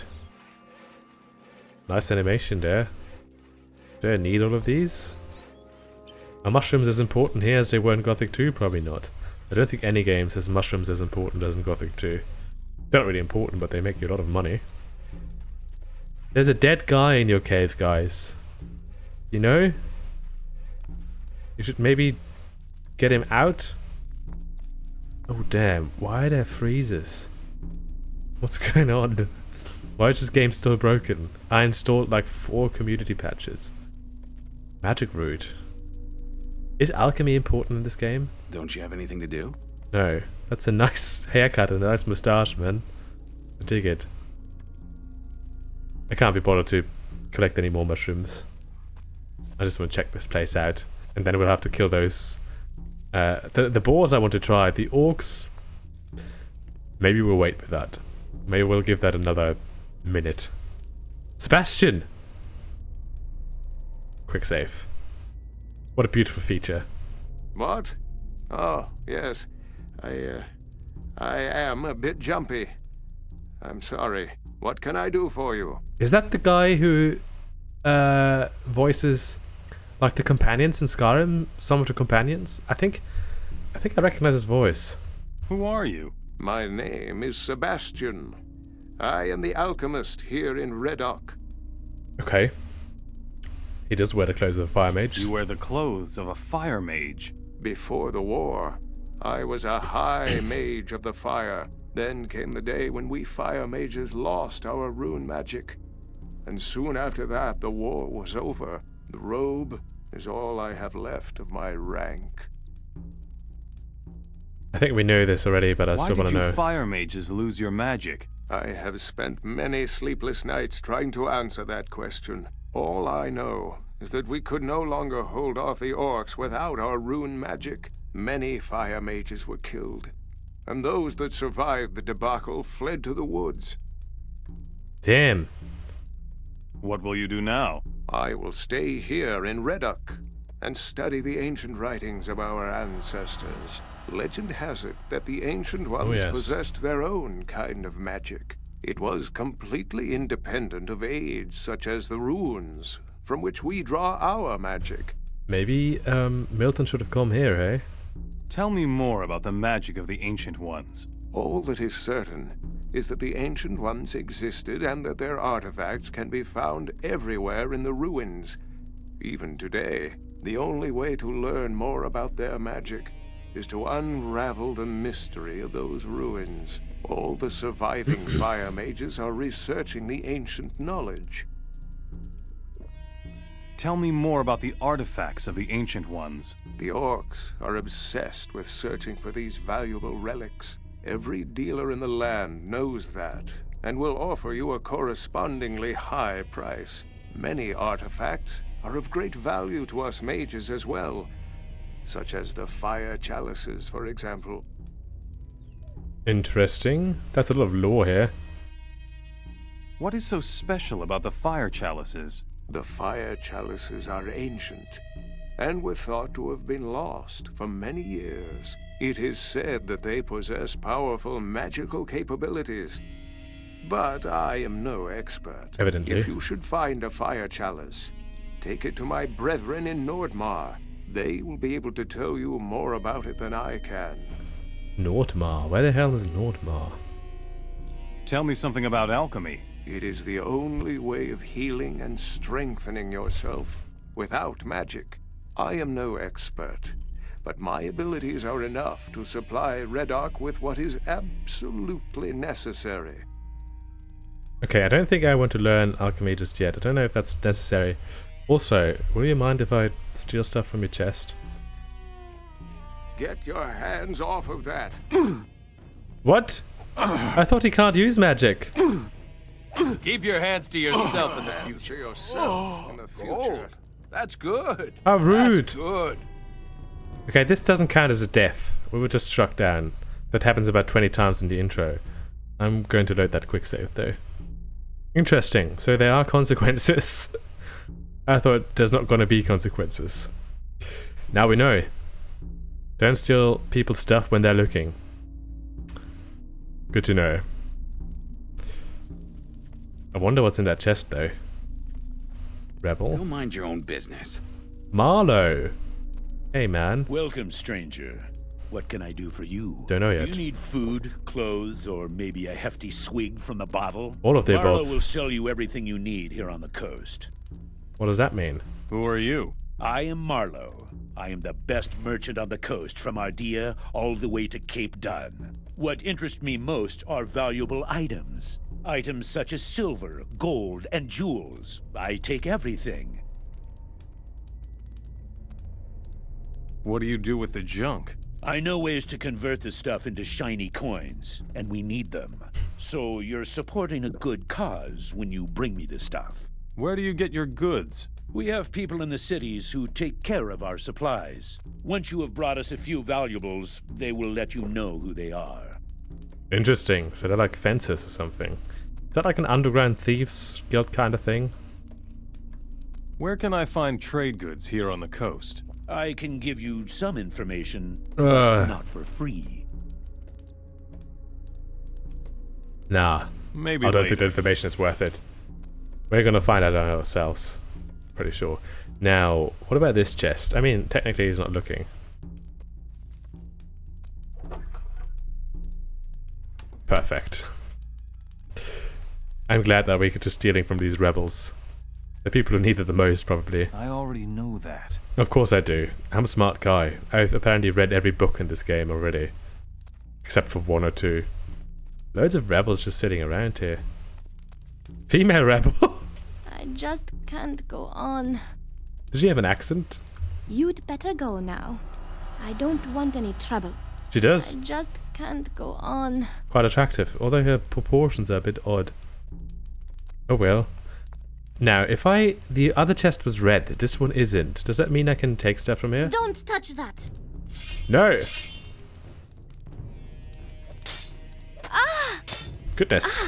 Nice animation there. Do I need all of these? Are mushrooms as important here as they were in Gothic 2? Probably not. I don't think any games has mushrooms as important as in Gothic 2. They're not really important, but they make you a lot of money. There's a dead guy in your cave, guys. You know? You should maybe get him out. Oh damn, why are there freezes? What's going on? Why is this game still broken? I installed like 4 community patches. Magic root. Is alchemy important in this game? Don't you have anything to do? No. That's a nice haircut and a nice moustache, man. I dig it. I can't be bothered to collect any more mushrooms. I just want to check this place out. And then we'll have to kill those... the boars I want to try. The orcs... Maybe we'll wait with that. Maybe we'll give that another minute. Sebastian! Quick save. What a beautiful feature. What? Oh, yes. I am a bit jumpy. I'm sorry. What can I do for you? Is that the guy who voices like the companions in Skyrim? Some of the companions? I think I recognize his voice. Who are you? My name is Sebastian. I am the alchemist here in Redock. Okay. He does wear the clothes of a fire mage. You wear the clothes of a fire mage. Before the war, I was a high mage of the fire. Then came the day when we fire mages lost our rune magic. And soon after that, the war was over. The robe is all I have left of my rank. I think we know this already, but I still want to know. Why did you fire mages lose your magic? I have spent many sleepless nights trying to answer that question. All I know is that we could no longer hold off the orcs without our rune magic. Many fire mages were killed, and those that survived the debacle fled to the woods. Damn. What will you do now? I will stay here in Redock and study the ancient writings of our ancestors. Legend has it that the Ancient Ones possessed their own kind of magic. It was completely independent of aids such as the runes, from which we draw our magic. Maybe Milton should have come here, eh? Tell me more about the magic of the Ancient Ones. All that is certain is that the Ancient Ones existed and that their artifacts can be found everywhere in the ruins. Even today, the only way to learn more about their magic is to unravel the mystery of those ruins. All the surviving fire mages are researching the ancient knowledge. Tell me more about the artifacts of the Ancient Ones. The orcs are obsessed with searching for these valuable relics. Every dealer in the land knows that, and will offer you a correspondingly high price. Many artifacts are of great value to us mages as well, such as the fire chalices, for example. Interesting. That's a lot of lore here. What is so special about the fire chalices? The fire chalices are ancient, and were thought to have been lost for many years. It is said that they possess powerful magical capabilities, but I am no expert. Evidently. If you should find a fire chalice, take it to my brethren in Nordmar. They will be able to tell you more about it than I can. Nordmar? Where the hell is Nordmar? tell me something about alchemy? It is the only way of healing and strengthening yourself without magic. I am no expert, but my abilities are enough to supply Redoc with what is absolutely necessary. Okay, I don't think I want to learn alchemy just yet. I don't know if that's necessary. Also, will you mind if I steal stuff from your chest? Get your hands off of that. What? I thought he can't use magic. Keep your hands to yourself in the future. To yourself in the future. That's good. How rude. That's good. Okay, this doesn't count as a death. We were just struck down. That happens about 20 times in the intro. I'm going to load that quick save though. Interesting. So there are consequences. I thought there's not going to be consequences. Now we know. Don't steal people's stuff when they're looking. Good to know. I wonder what's in that chest though. Rebel. Go mind your own business. Marlowe. Hey man. Welcome, stranger. What can I do for you? Don't know yet. Do you need food, clothes, or maybe a hefty swig from the bottle? All of the Marlowe above. will sell you everything you need here on the coast. What does that mean? Who are you? I am Marlowe. I am the best merchant on the coast, from Ardea all the way to Cape Dunn. What interests me most are valuable items. Items such as silver, gold, and jewels. I take everything. What do you do with the junk? I know ways to convert the stuff into shiny coins, and we need them. So you're supporting a good cause when you bring me the stuff. Where do you get your goods? We have people in the cities who take care of our supplies. Once you have brought us a few valuables, they will let you know who they are. Interesting. So they're like fences or something. Is that like an underground thieves guild kind of thing? Where can I find trade goods here on the coast? I can give you some information, but not for free. Nah. Maybe I don't later. think the information is worth it. We're gonna find out ourselves. Pretty sure. Now, what about this chest? I mean, technically he's not looking. Perfect. I'm glad that we could just stealing from these rebels. The people who need it the most, probably. I already know that. Of course I do. I'm a smart guy. I've apparently read every book in this game already. Except for 1 or 2. Loads of rebels just sitting around here. Female rebel? I just can't go on. Does she have an accent? You'd better go now. I don't want any trouble. She does. I just can't go on. Quite attractive, although her proportions are a bit odd. Oh well. Now, if the other chest was red, this one isn't. Does that mean I can take stuff from here? Don't touch that. No. Ah! Goodness.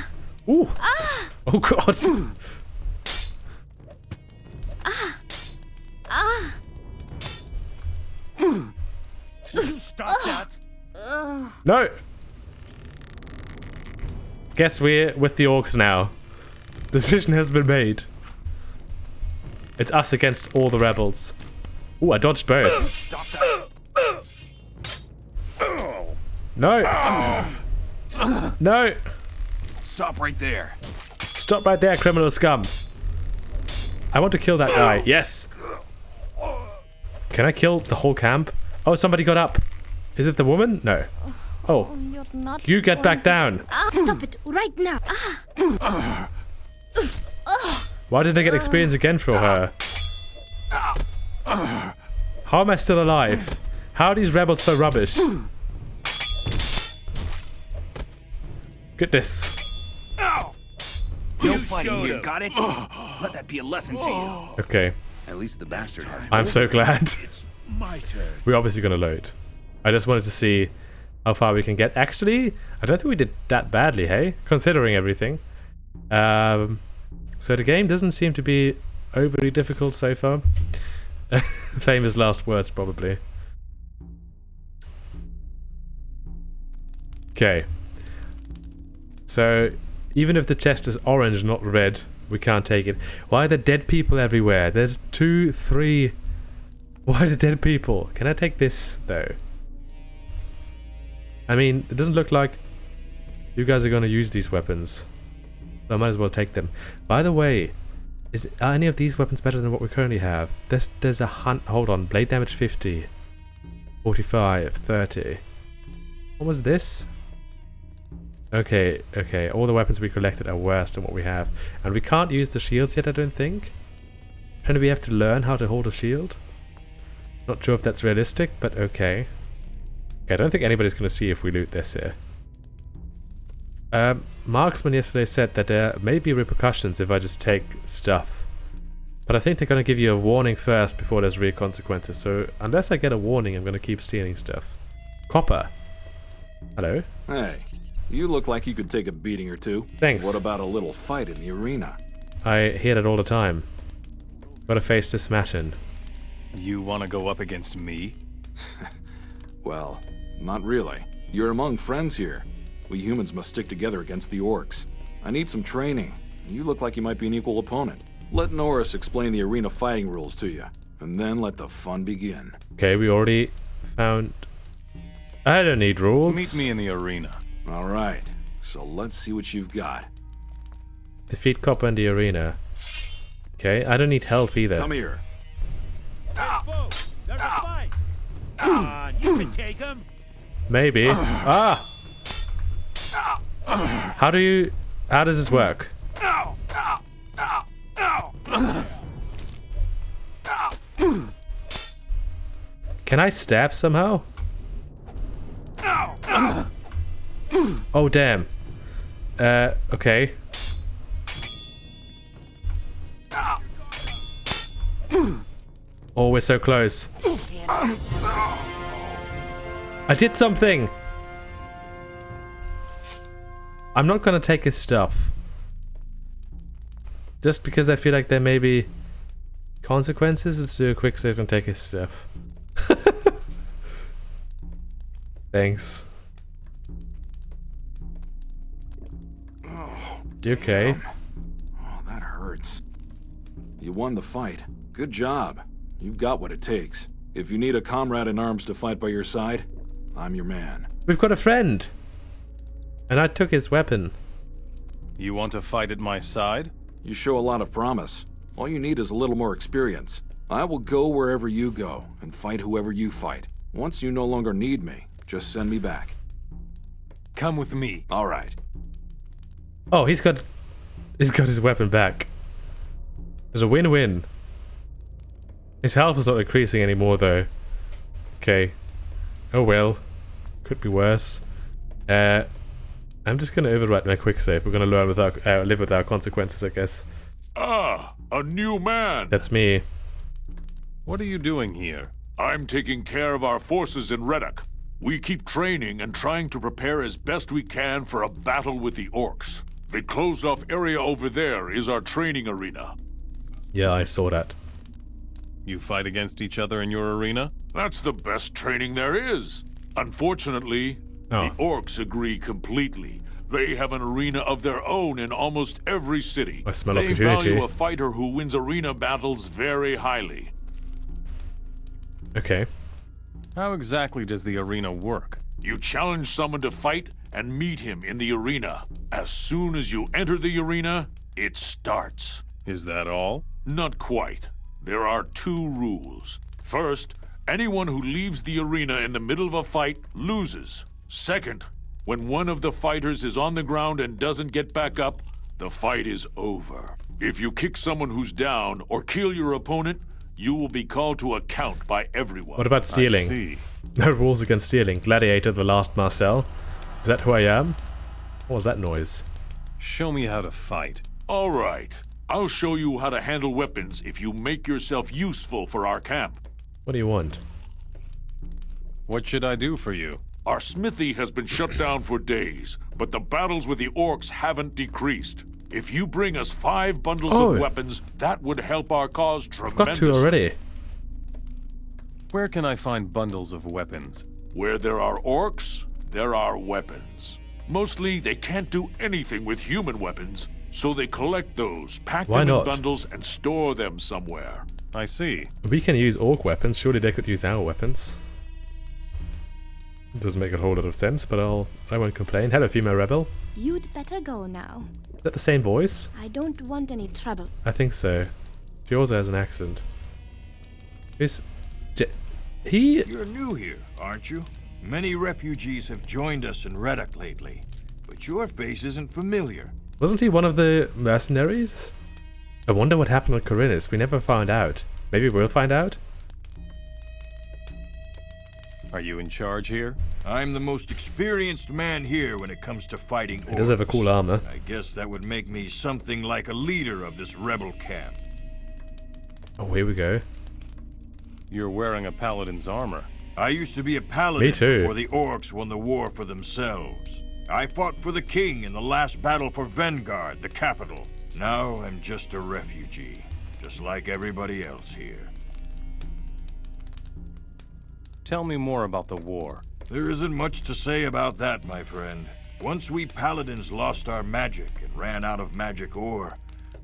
Ooh. Ah! Oh god. Ah! Ah! Stop that! No. Guess we're with the orcs now. Decision has been made. It's us against all the rebels. Ooh, I dodged both. Stop that! No. No. Stop right there. Stop right there, criminal scum. I want to kill that guy. Yes. Can I kill the whole camp? Oh, somebody got up. Is it the woman? No. Oh. You're not You get back down. Stop it right now. Why did I get experience again for her? How am I still alive? How are these rebels so rubbish? Goodness. No fighting here, got it? Let that be a lesson to you. Okay. At least the bastard has. I'm so glad. It's my turn. We're obviously going to load. I just wanted to see how far we can get. Actually, I don't think we did that badly, hey? Considering everything. So the game doesn't seem to be overly difficult so far. Famous last words, probably. Okay. So, even if the chest is orange, not red, we can't take it. Why are there dead people everywhere? There's 2, 3... Why are there dead people? Can I take this, though? I mean, it doesn't look like... You guys are going to use these weapons. So I might as well take them. By the way, are any of these weapons better than what we currently have? There's a hold on. Blade damage 50. 45. 30. What was this? Okay, okay. All the weapons we collected are worse than what we have. And we can't use the shields yet, I don't think. And we have to learn how to hold a shield. Not sure if that's realistic, but okay. Okay, I don't think anybody's going to see if we loot this here. Marksman yesterday said that there may be repercussions if I just take stuff. But I think they're going to give you a warning first before there's real consequences. So unless I get a warning, I'm going to keep stealing stuff. Copper. Hello? Hey, you look like you could take a beating or two. Thanks. What about a little fight in the arena? I hear that all the time. Gotta face this smashing. You want to go up against me? Well, not really. You're among friends here. We humans must stick together against the orcs. I need some training. You look like you might be an equal opponent. Let Norris explain the arena fighting rules to you, and then let the fun begin. Okay, we already found... I don't need rules. Meet me in the arena. Alright, so let's see what you've got. Defeat Copper in the arena. Okay, I don't need health either. Come here. There's a fight. Come on, you can take him. Maybe. Ah! How does this work? Can I stab somehow? Oh damn. Okay. Oh, we're so close. I did something! I'm not gonna take his stuff. Just because I feel like there may be consequences, let's do a quick save and take his stuff. Thanks. Okay. Oh, that hurts. You won the fight. Good job. You've got what it takes. If you need a comrade in arms to fight by your side, I'm your man. We've got a friend! And I took his weapon. You want to fight at my side? You show a lot of promise. All you need is a little more experience. I will go wherever you go, and fight whoever you fight. Once you no longer need me, just send me back. Come with me. All right. Oh, he's got his weapon back. There's a win-win. His health is not increasing anymore, though. Okay. Oh well. Could be worse. I'm just gonna overwrite my quick save. We're gonna learn without live with our consequences, I guess. Ah, a new man. That's me. What are you doing here? I'm taking care of our forces in Reddock. We keep training and trying to prepare as best we can for a battle with the orcs. The closed-off area over there is our training arena. Yeah, I saw that. You fight against each other in your arena? That's the best training there is. Unfortunately, the orcs agree completely. They have an arena of their own in almost every city. I smell they opportunity. value a fighter who wins arena battles very highly. Okay. How exactly does the arena work? You challenge someone to fight and meet him in the arena. As soon as you enter the arena, it starts. Is that all? Not quite. There are 2 rules. First, anyone who leaves the arena in the middle of a fight loses. Second, when one of the fighters is on the ground and doesn't get back up, the fight is over. If you kick someone who's down or kill your opponent, you will be called to account by everyone. What about stealing? I see. No rules against stealing. Gladiator, the last Marcel. Is that who I am? What was that noise? Show me how to fight. All right. I'll show you how to handle weapons if you make yourself useful for our camp. What do you want? What should I do for you? Our smithy has been shut down for days, but the battles with the orcs haven't decreased. If you bring us 5 bundles of weapons, that would help our cause tremendously. I've got 2 already. Where can I find bundles of weapons? Where there are orcs, there are weapons. Mostly, they can't do anything with human weapons, so they collect those, pack them in bundles, and store them somewhere. I see. We can use orc weapons. Surely they could use our weapons. Doesn't make a whole lot of sense, but I won't complain. Hello, female rebel. You'd better go now. Is that the same voice? I don't want any trouble. I think so. She also has an accent. You're new here, aren't you? Many refugees have joined us in Reddock lately, but your face isn't familiar. Wasn't he one of the mercenaries? I wonder what happened with Corinus. We never found out. Maybe we'll find out? Are you in charge here? I'm the most experienced man here when it comes to fighting orcs. He does have a cool armor. I guess that would make me something like a leader of this rebel camp. Oh, here we go. You're wearing a paladin's armor. I used to be a paladin Me too. before the orcs won the war for themselves. I fought for the king in the last battle for Vanguard, the capital. Now I'm just a refugee, just like everybody else here. Tell me more about the war. There isn't much to say about that, my friend. Once we paladins lost our magic and ran out of magic ore,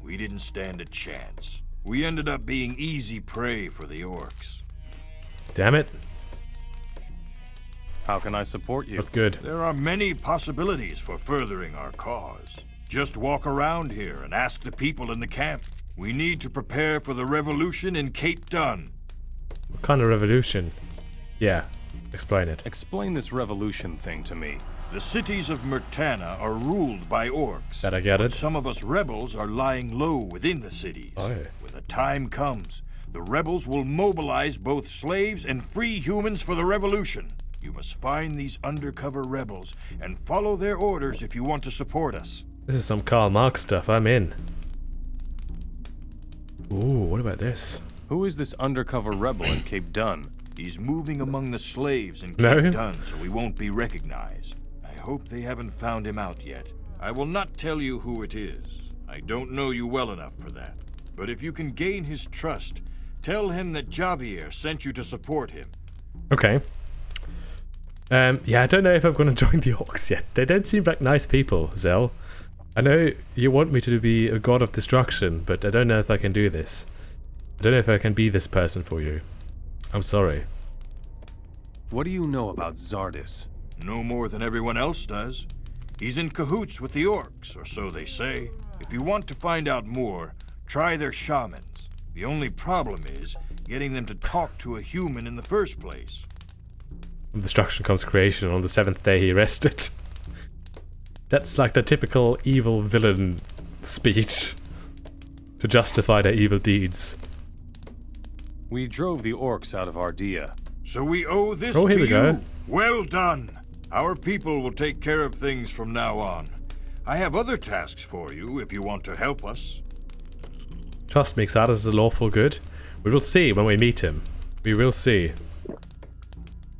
we didn't stand a chance. We ended up being easy prey for the orcs. Damn it. How can I support you? That's good. There are many possibilities for furthering our cause. Just walk around here and ask the people in the camp. We need to prepare for the revolution in Cape Dun. What kind of revolution? Yeah, explain it. Explain this revolution thing to me. The cities of Murtana are ruled by orcs. That I get it. Some of us rebels are lying low within the cities. Oh. When the time comes, the rebels will mobilize both slaves and free humans for the revolution. You must find these undercover rebels and follow their orders if you want to support us. This is some Karl Marx stuff. I'm in. Ooh, what about this? Who is this undercover rebel in Cape Dun? He's moving among the slaves in No. Cape Dun, so he won't be recognized. I hope they haven't found him out yet. I will not tell you who it is. I don't know you well enough for that. But if you can gain his trust, tell him that Javier sent you to support him. Okay. Yeah, I don't know if I'm going to join the orcs yet. They don't seem like nice people, Zell. I know you want me to be a god of destruction, but I don't know if I can do this. I don't know if I can be this person for you. I'm sorry. What do you know about Zardis? No more than everyone else does. He's in cahoots with the orcs, or so they say. If you want to find out more, try their shamans. The only problem is getting them to talk to a human in the first place. From destruction comes creation, and on the 7th day he rested. That's like the typical evil villain speech to justify their evil deeds. We drove the orcs out of Ardea. So we owe this Oh, here to we you. go. Well done. Our people will take care of things from now on. I have other tasks for you if you want to help us. Trust me, Xardas is a lawful good. We will see when we meet him. We will see.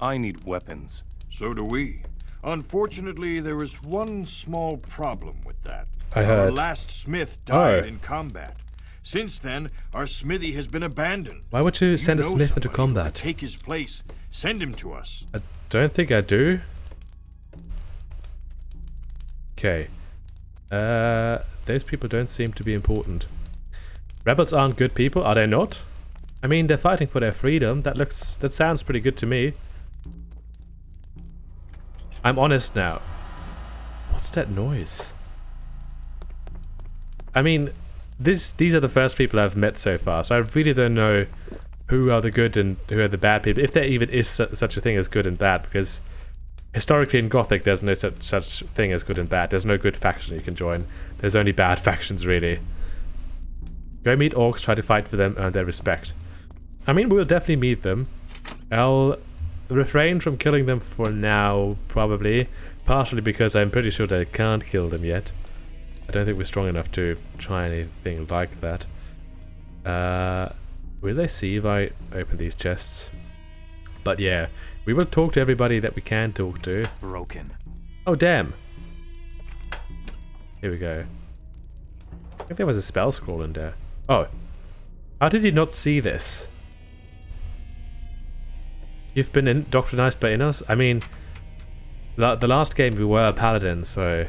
I need weapons. So do we. Unfortunately, there is one small problem with that. I heard. Our last smith died Oh. in combat. Since then, our smithy has been abandoned. Why would you If send a know smith into somebody who combat? could take his place. Send him to us. I don't think I do. Okay. Those people don't seem to be important. Rebels aren't good people, are they not? I mean, they're fighting for their freedom. That sounds pretty good to me. I'm honest now. What's that noise? I mean, these are the first people I've met so far, so I really don't know who are the good and who are the bad people, if there even is such a thing as good and bad, because historically in Gothic there's no such thing as good and bad. There's no good faction you can join. There's only bad factions, really. Go meet orcs, try to fight for them, earn their respect. I mean, we'll definitely meet them. I'll refrain from killing them for now, probably. Partially because I'm pretty sure that I can't kill them yet. I don't think we're strong enough to try anything like that. Will they see if I open these chests? But yeah, we will talk to everybody that we can talk to. Broken. Oh, damn. Here we go. I think there was a spell scroll in there. Oh. How did you not see this? You've been indoctrinized by Innos? I mean, the last game we were a paladin, so...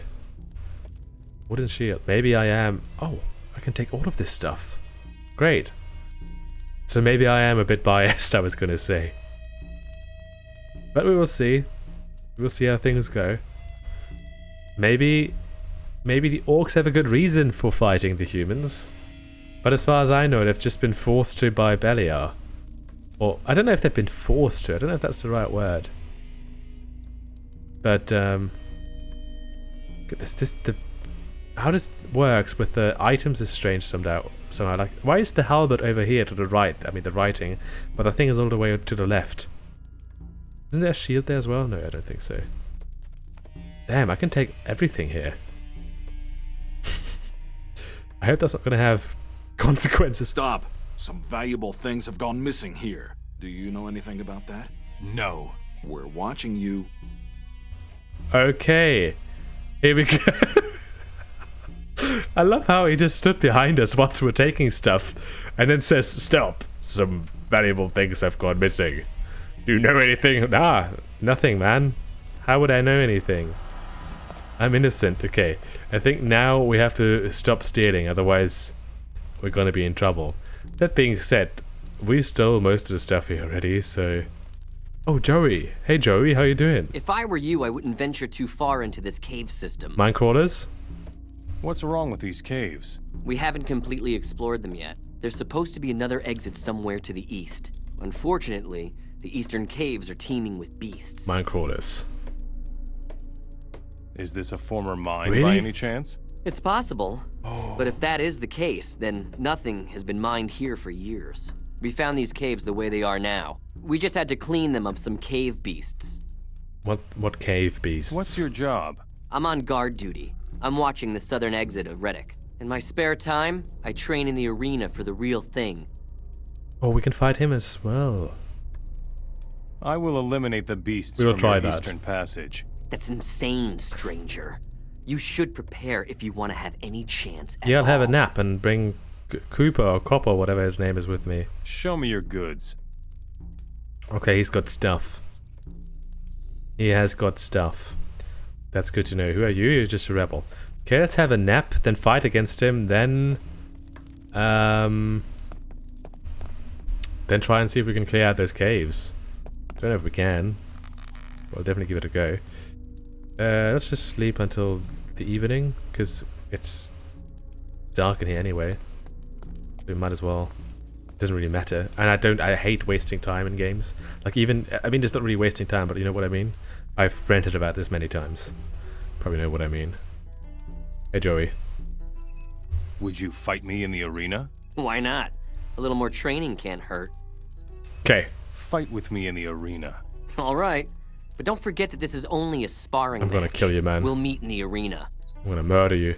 Wooden shield. Maybe I am... Oh, I can take all of this stuff. Great. So maybe I am a bit biased, I was gonna say. But we will see. We'll see how things go. Maybe the orcs have a good reason for fighting the humans. But as far as I know, they've just been forced to by Beliar. Or, I don't know if they've been forced to. I don't know if that's the right word. But, look at this. How this works with the items is strange somehow. Like, why is the halberd over here to the right? I mean, the writing. But the thing is all the way to the left. Isn't there a shield there as well? No, I don't think so. Damn, I can take everything here. I hope that's not going to have consequences. Stop! Some valuable things have gone missing here. Do you know anything about that? No. We're watching you. Okay. Here we go. I love how he just stood behind us whilst we're taking stuff and then says, "Stop! Some valuable things have gone missing. Do you know anything?" Nah, nothing, man. How would I know anything? I'm innocent. Okay. I think now we have to stop stealing, otherwise we're gonna be in trouble. That being said, we stole most of the stuff here already, so... Oh, Joey. Hey, Joey, how you doing? If I were you, I wouldn't venture too far into this cave system. Mine crawlers? What's wrong with these caves? We haven't completely explored them yet. There's supposed to be another exit somewhere to the east. Unfortunately, the eastern caves are teeming with beasts. Mine crawlers. Is this a former mine Really? by any chance? It's possible, but if that is the case, then nothing has been mined here for years. We found these caves the way they are now. We just had to clean them of some cave beasts. What cave beasts? What's your job? I'm on guard duty. I'm watching the southern exit of Reddick. In my spare time, I train in the arena for the real thing. Oh, we can fight him as well. I will eliminate the beasts We will from try your that. eastern passage. That's insane, stranger. You should prepare if you want to have any chance at Yeah, I'll have a all. nap and bring Cooper or Copper, whatever his name is, with me. Show me your goods. Okay, he's got stuff. He has got stuff. That's good to know. Who are you? You're just a rebel. Okay, let's have a nap, then fight against him, then try and see if we can clear out those caves. Don't know if we can. We'll definitely give it a go. Let's just sleep until the evening, because it's dark in here anyway. We might as well. It doesn't really matter. And I hate wasting time in games. Like even, I mean, it's not really wasting time, but you know what I mean? I've ranted about this many times. Probably know what I mean. Hey, Joey. Would you fight me in the arena? Why not? A little more training can't hurt. Okay. Fight with me in the arena. All right. But don't forget that this is only a sparring I'm gonna match. kill you, man. We'll meet in the arena. I'm gonna murder you.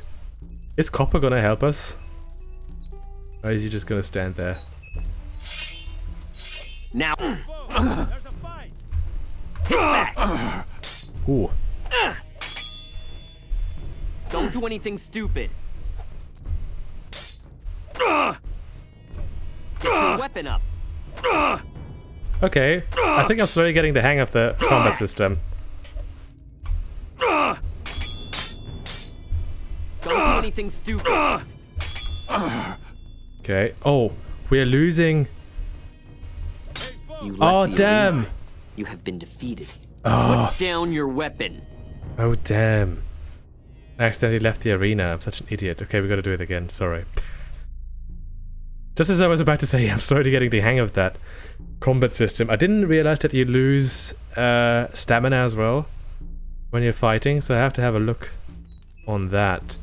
Is Copper gonna help us? Or is he just gonna stand there? Now. Hit back. Ooh. Don't do anything stupid. Get your weapon up. Okay. I think I'm slowly getting the hang of the combat system. Don't do anything stupid. Okay. Oh, we're losing. You Oh, left the damn. arena. You have been defeated. Oh. Put down your weapon. Oh, damn. I accidentally left the arena. I'm such an idiot. Okay, we gotta do it again. Sorry. Just as I was about to say, I'm slowly getting the hang of that combat system. I didn't realize that you lose stamina as well when you're fighting, so I have to have a look on that.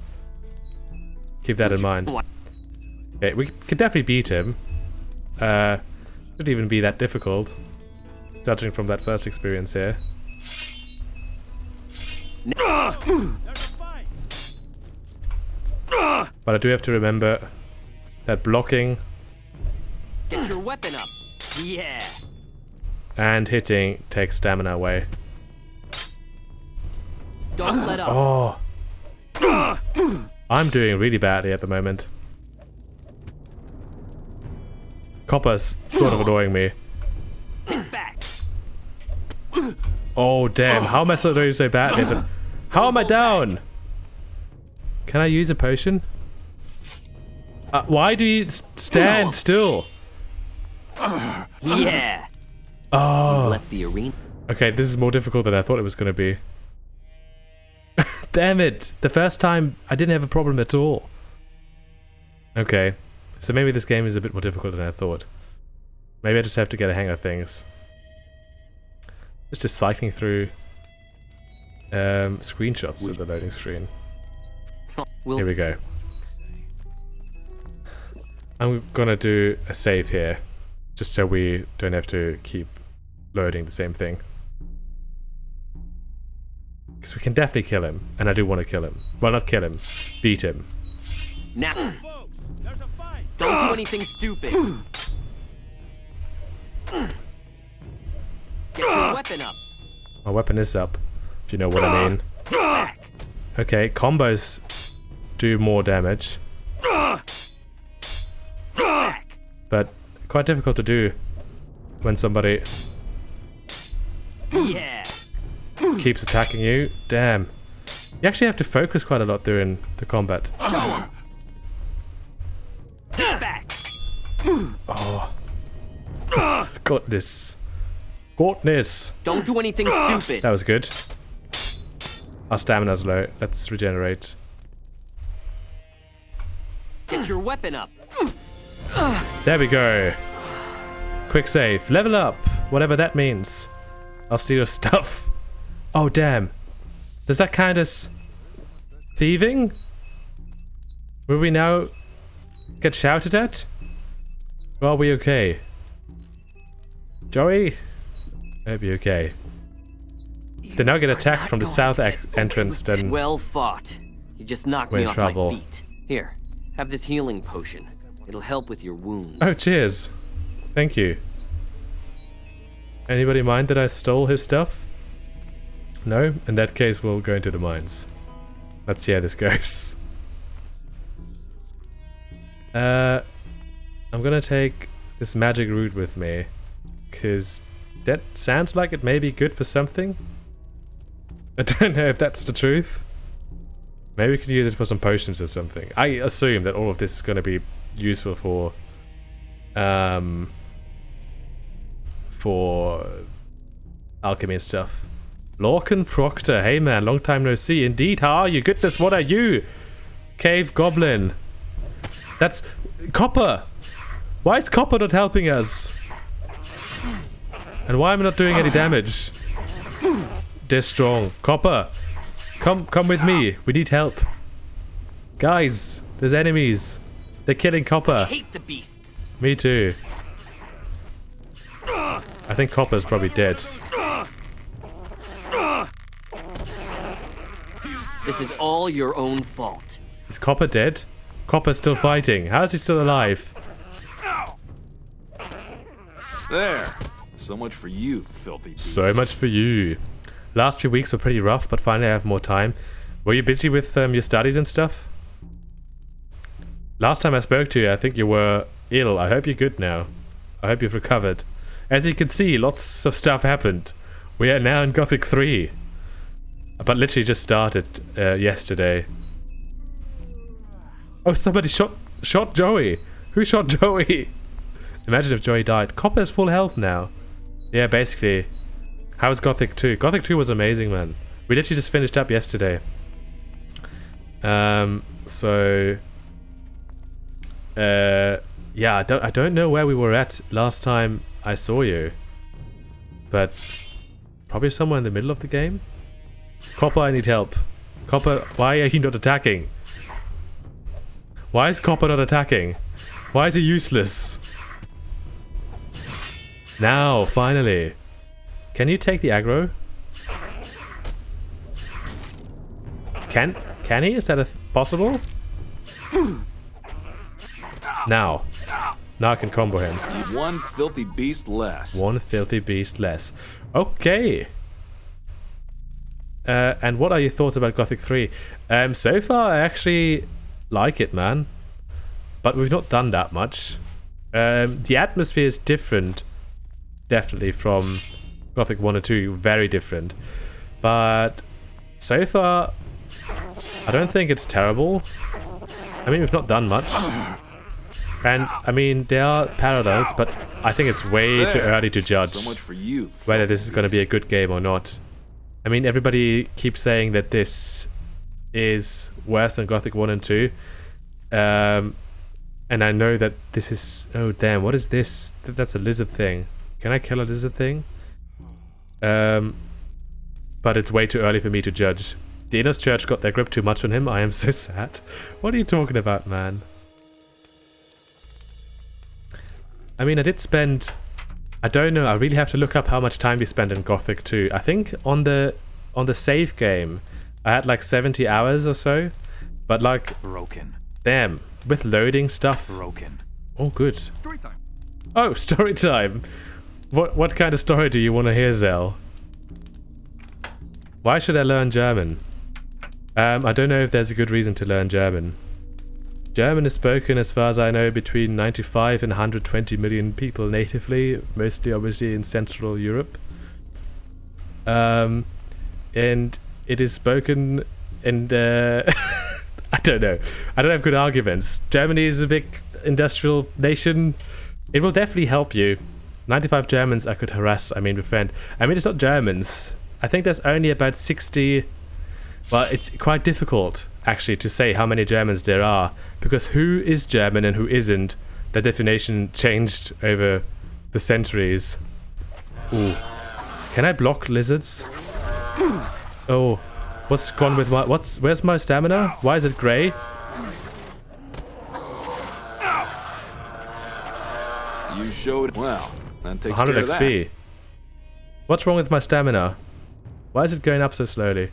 Keep that in mind. Okay, we could definitely beat him. Shouldn't even be that difficult, judging from that first experience here. But I do have to remember that blocking Get your weapon up. Yeah. and hitting takes stamina away. Don't let up. Oh. I'm doing really badly at the moment. Copper's sort of annoying me. Hit back. Oh damn, how am I so doing so badly? How am I down? Can I use a potion? Why do you stand still? Yeah. Oh. You left the arena. Okay, this is more difficult than I thought it was going to be. Damn it! The first time I didn't have a problem at all. Okay, so maybe this game is a bit more difficult than I thought. Maybe I just have to get a hang of things. It's just cycling through screenshots of the loading screen. Here we go. I'm gonna do a save here, just so we don't have to keep loading the same thing. Because we can definitely kill him, and I do want to kill him. Well, not kill him, beat him. Now, don't do anything stupid. Get your weapon up. My weapon is up, if you know what I mean. Okay, combos do more damage. But quite difficult to do when somebody keeps attacking you. Damn. You actually have to focus quite a lot during the combat. Oh. Goodness. Goodness. Don't do anything stupid. That was good. Our stamina's low. Let's regenerate. Get your weapon up. There we go. Quick save. Level up. Whatever that means. I'll steal your stuff. Oh, damn. Does that count as thieving? Will we now get shouted at? Or are we okay? Joey? I hope you're okay. If they now get attacked from the south entrance, then well fought. You just knocked we're me in off trouble. my feet. Here, have this healing potion. It'll help with your wounds. Oh, cheers. Thank you. Anybody mind that I stole his stuff? No? In that case, we'll go into the mines. Let's see how this goes. I'm gonna take this magic root with me, because that sounds like it may be good for something. I don't know if that's the truth. Maybe we could use it for some potions or something. I assume that all of this is going to be useful for alchemy and stuff. Lorcan Proctor, hey man, long time no see. Indeed, how are you? Goodness, what are you? Cave Goblin. That's Copper. Why is Copper not helping us? And why am I not doing any damage? They're strong. Copper, come with me. We need help. Guys, there's enemies. They're killing Copper. I hate the beasts. Me too. I think Copper's probably dead. This is all your own fault. Is Copper dead? Copper's still fighting. How is he still alive? There. So much for you, filthy beast. So much for you. Last few weeks were pretty rough, but finally I have more time. Were you busy with your studies and stuff? Last time I spoke to you, I think you were ill. I hope you're good now. I hope you've recovered. As you can see, lots of stuff happened. We are now in Gothic 3. But literally just started yesterday. Oh, somebody shot Joey. Who shot Joey? Imagine if Joey died. Copper is full health now. Yeah, basically. How was Gothic 2? Gothic 2 was amazing, man. We literally just finished up yesterday. Yeah, I don't know where we were at last time I saw you. But probably somewhere in the middle of the game? Copper, I need help. Copper, why are you not attacking? Why is Copper not attacking? Why is he useless? Now, finally. Can you take the aggro? Can he? Is that possible? Now I can combo him. One filthy beast less. One filthy beast less. Okay. And what are your thoughts about Gothic 3? So far, I actually like it, man. But we've not done that much. The atmosphere is different, definitely, from Gothic 1 and 2. Very different. But so far, I don't think it's terrible. I mean, we've not done much. And, I mean, there are parallels, but I think it's way too early to judge So much for you, whether this is going to be a good game or not. I mean, everybody keeps saying that this is worse than Gothic 1 and 2. And I know that this is... Oh, damn, what is this? That's a lizard thing. Can I kill a lizard thing? But it's way too early for me to judge. Dina's church got their grip too much on him. I am so sad. What are you talking about, man? I mean, I did spend... I don't know. I really have to look up how much time we spent in Gothic 2. I think on the save game, I had like 70 hours or so. But like... Broken. Damn. With loading stuff. Broken. Oh, good. Story time. Oh, story time. What kind of story do you want to hear, Zell? Why should I learn German? I don't know if there's a good reason to learn German. German is spoken, as far as I know, between 95 and 120 million people natively, mostly obviously in Central Europe. And it is spoken and I don't know. I don't have good arguments. Germany is a big industrial nation. It will definitely help you. 95 Germans I could harass, befriend. It's not Germans. I think there's only about 60... Well, it's quite difficult, actually, to say how many Germans there are, because who is German and who isn't, the definition changed over the centuries. Ooh. Can I block lizards? Oh, what's gone with my... Where's my stamina? Why is it grey? You showed well. That takes 100 care of XP. that. What's wrong with my stamina? Why is it going up so slowly?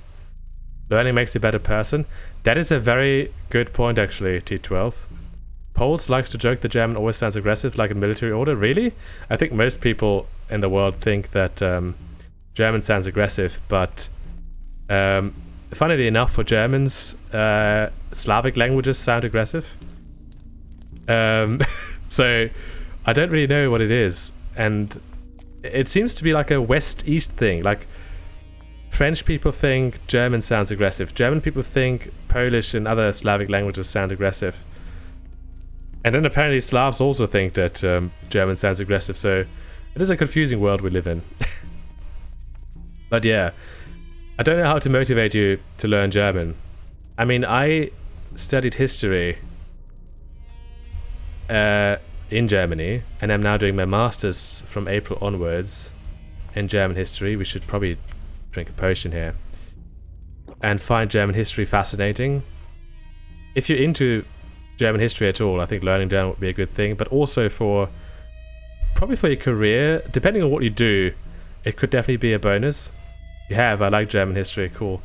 Learning makes you a better person. That is a very good point, actually, T12. Poles likes to joke the German always sounds aggressive, like a military order. Really? I think most people in the world think that German sounds aggressive, but funnily enough, for Germans, Slavic languages sound aggressive. So I don't really know what it is, and it seems to be like a west-east thing. Like, French people think German sounds aggressive. German people think Polish and other Slavic languages sound aggressive. And then apparently Slavs also think that German sounds aggressive, so it is a confusing world we live in. But yeah, I don't know how to motivate you to learn German. I studied history in Germany, and I'm now doing my master's from April onwards in German history. We should probably drink a potion here and find German history fascinating. If you're into German history at all, I think learning German would be a good thing, but also probably for your career, depending on what you do, it could definitely be a bonus. I like German history, cool.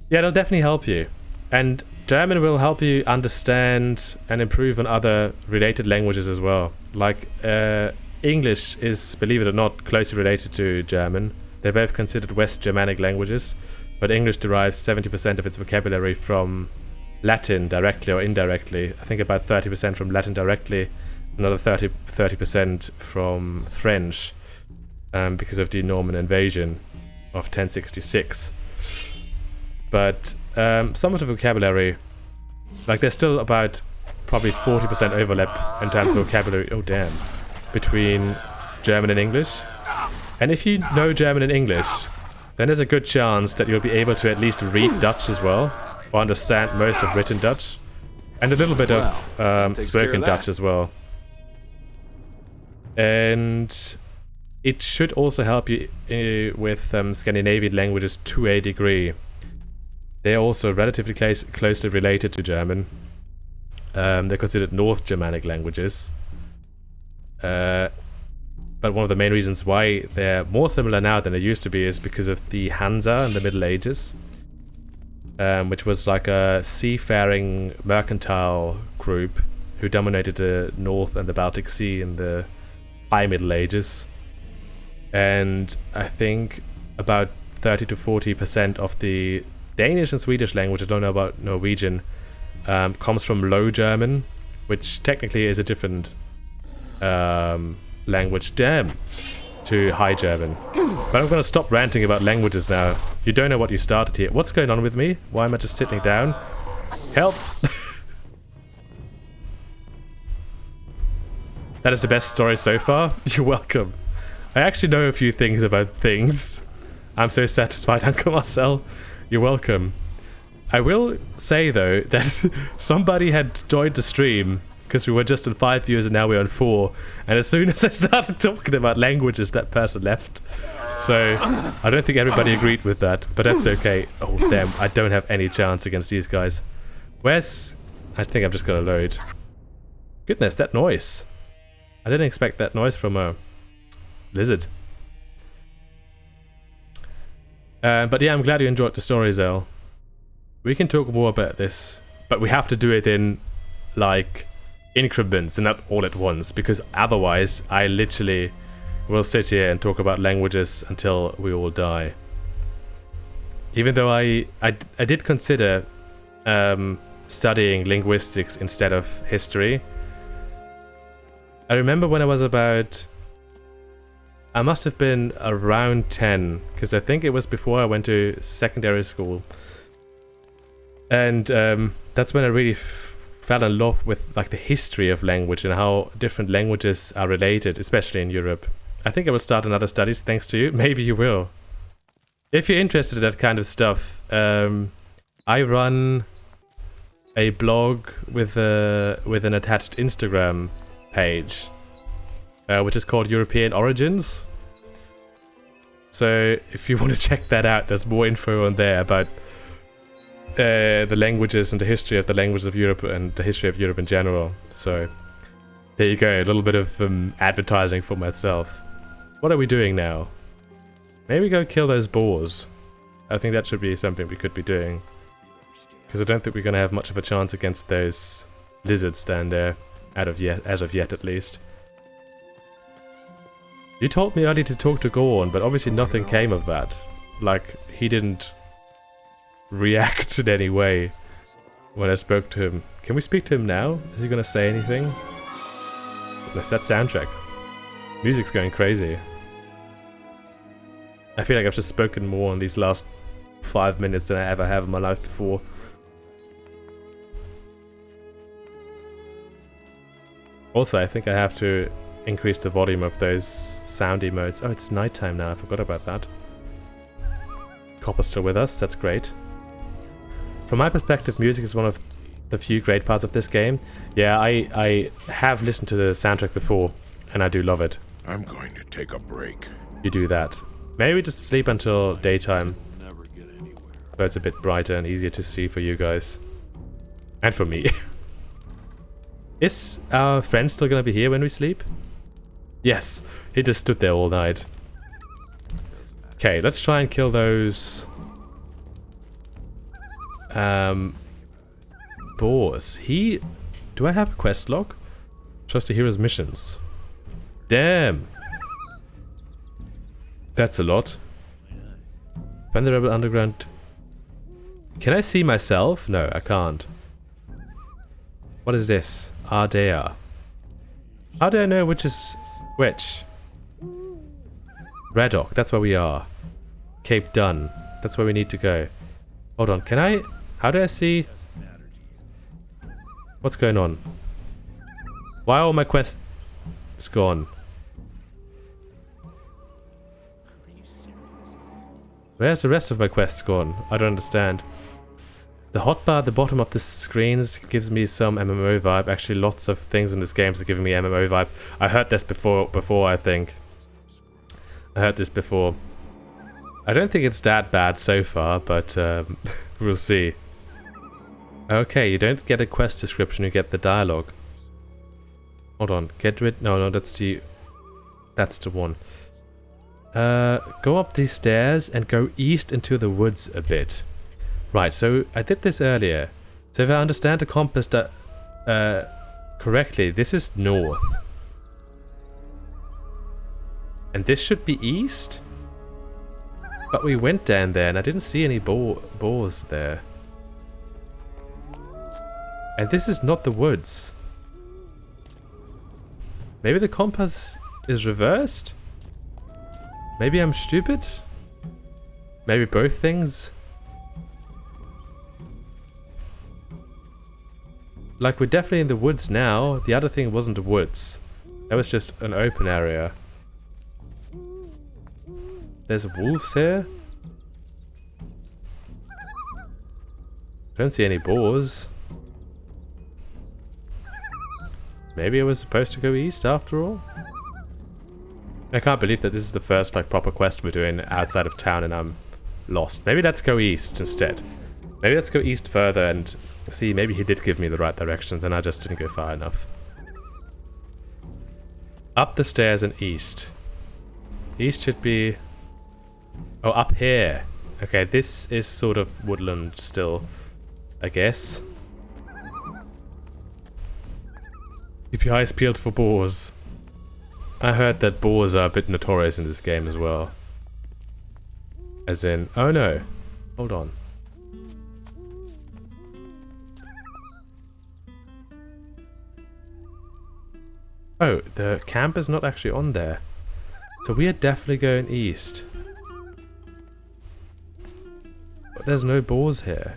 Yeah, it'll definitely help you, and German will help you understand and improve on other related languages as well. Like English is, believe it or not, closely related to German. They're both considered West Germanic languages, but English derives 70% of its vocabulary from Latin, directly or indirectly. I think about 30% from Latin directly, another 30% from French, because of the Norman invasion of 1066. But some of the vocabulary, like there's still about probably 40% overlap in terms of vocabulary, oh damn, between German and English. And if you know German and English, then there's a good chance that you'll be able to at least read Dutch as well, or understand most of written Dutch, and a little bit of spoken Dutch as well. And it should also help you with Scandinavian languages to a degree. They're also relatively closely related to German. They're considered North Germanic languages. But one of the main reasons why they're more similar now than they used to be is because of the Hansa in the Middle Ages, which was like a seafaring mercantile group who dominated the North and the Baltic Sea in the High Middle Ages. And I think about 30 to 40% of the Danish and Swedish language, I don't know about Norwegian, comes from Low German, which technically is a different language, to High German. But I'm gonna stop ranting about languages now. You don't know what you started here. What's going on with me? Why am I just sitting down? Help! That is the best story so far. You're welcome. I actually know a few things about things. I'm so satisfied, Uncle Marcel. You're welcome. I will say though that somebody had joined the stream because we were just on 5 viewers and now we're on 4. And as soon as I started talking about languages, that person left. So I don't think everybody agreed with that, but that's okay. Oh damn, I don't have any chance against these guys. Where's... I think I'm just gonna load. Goodness, that noise. I didn't expect that noise from a lizard. But yeah, I'm glad you enjoyed the story, Zell. We can talk more about this, but we have to do it in, like, increments and not all at once, because otherwise I literally will sit here and talk about languages until we all die. Even though I did consider studying linguistics instead of history. I remember when I was about... I must have been around 10, because I think it was before I went to secondary school. And that's when I really fell in love with like the history of language and how different languages are related, especially in Europe. I think I will start another studies thanks to you. Maybe you will. If you're interested in that kind of stuff, I run a blog with an attached Instagram page, which is called European Origins. So if you want to check that out, there's more info on there about the languages and the history of the languages of Europe and the history of Europe in general. So there you go, a little bit of advertising for myself. What are we doing now? Maybe go kill those boars. I think that should be something we could be doing. Because I don't think we're going to have much of a chance against those lizards down there, as of yet at least. You told me earlier to talk to Gorn, but obviously nothing came of that. Like, he didn't react in any way when I spoke to him. Can we speak to him now? Is he going to say anything? That's that soundtrack. Music's going crazy. I feel like I've just spoken more in these last 5 minutes than I ever have in my life before. Also, I think I have to increase the volume of those sound emotes. Oh, it's nighttime now. I forgot about that. Copper's still with us. That's great. From my perspective, music is one of the few great parts of this game. Yeah, I have listened to the soundtrack before, and I do love it. I'm going to take a break. You do that. Maybe just sleep until daytime. So it's a bit brighter and easier to see for you guys. And for me. Is our friend still gonna be here when we sleep? Yes, he just stood there all night. Okay, let's try and kill those... boars. Do I have a quest log? Trust the hero's missions. Damn! That's a lot. Find the rebel underground... Can I see myself? No, I can't. What is this? Ardea. How do I know which is which? Raddock, that's where we are. Cape Dun, that's where we need to go. Hold on, can I... How do I see... What's going on? Why are all my quests gone? Where's the rest of my quests gone? I don't understand. The hotbar at the bottom of the screens gives me some MMO vibe. Actually, lots of things in this game are giving me MMO vibe. I heard this before I think. I heard this before. I don't think it's that bad so far, but we'll see. Okay, you don't get a quest description, you get the dialogue. Hold on, get rid... No, that's the one. Go up these stairs and go east into the woods a bit. Right, so I did this earlier. So if I understand the compass correctly, this is north. And this should be east? But we went down there and I didn't see any boars there. And this is not the woods. Maybe the compass is reversed? Maybe I'm stupid? Maybe both things? Like, we're definitely in the woods now. The other thing wasn't the woods. That was just an open area. There's wolves here? Don't see any boars. Maybe I was supposed to go east after all? I can't believe that this is the first like proper quest we're doing outside of town and I'm lost. Maybe let's go east instead. Maybe let's go east further and see, maybe he did give me the right directions and I just didn't go far enough. Up the stairs and east. East should be... Oh, up here. Okay, this is sort of woodland still, I guess. Keep your eyes peeled for boars. I heard that boars are a bit notorious in this game as well. As in... Oh no. Hold on. Oh, the camp is not actually on there. So we are definitely going east. But there's no boars here.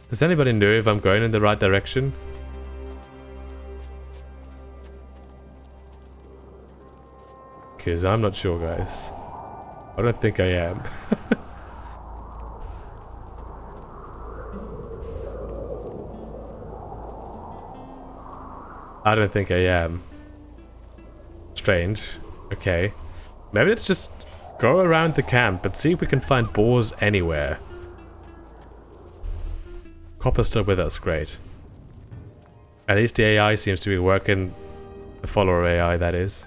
Does anybody know if I'm going in the right direction? Because I'm not sure, guys. I don't think I am. I don't think I am. Strange. Okay. Maybe let's just go around the camp and see if we can find boars anywhere. Copper's still with us, great. At least the AI seems to be working. The follower AI, that is.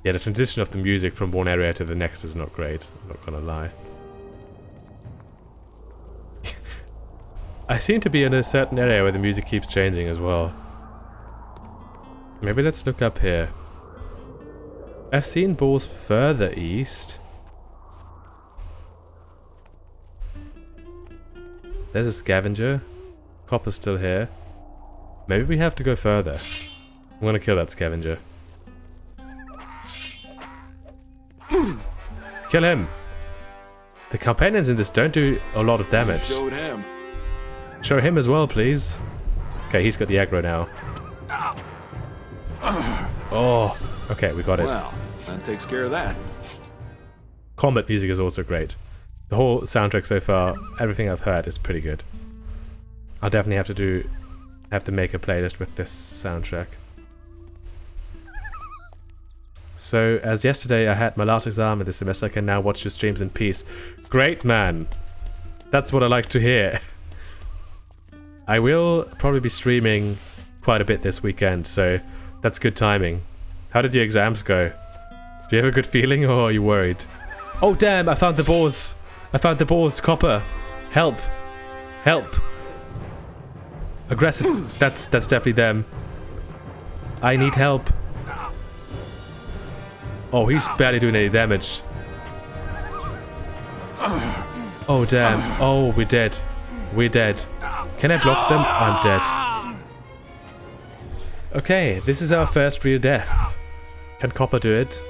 Yeah, the transition of the music from one area to the next is not great, I'm not gonna lie. I seem to be in a certain area where the music keeps changing as well. Maybe let's look up here. I've seen boars further east. There's a scavenger. Copper's still here. Maybe we have to go further. I'm gonna kill that scavenger. Kill him! The companions in this don't do a lot of damage. Showed him. Show him as well, please. Okay, he's got the aggro now. Oh, okay, we got it. Well, that takes care of that. Combat music is also great. The whole soundtrack so far, everything I've heard is pretty good. I'll definitely have to make a playlist with this soundtrack. So, as yesterday I had my last exam this semester, I can now watch your streams in peace. Great, man! That's what I like to hear. I will probably be streaming quite a bit this weekend, so that's good timing. How did your exams go? Do you have a good feeling, or are you worried? Oh damn, I found the boars! I found the boars, Copper! Help! Help! Aggressive. That's definitely them. I need help. Oh, he's barely doing any damage. Oh damn. Oh, we're dead. We're dead. Can I block them? I'm dead. Okay, this is our first real death. Can Copper do it?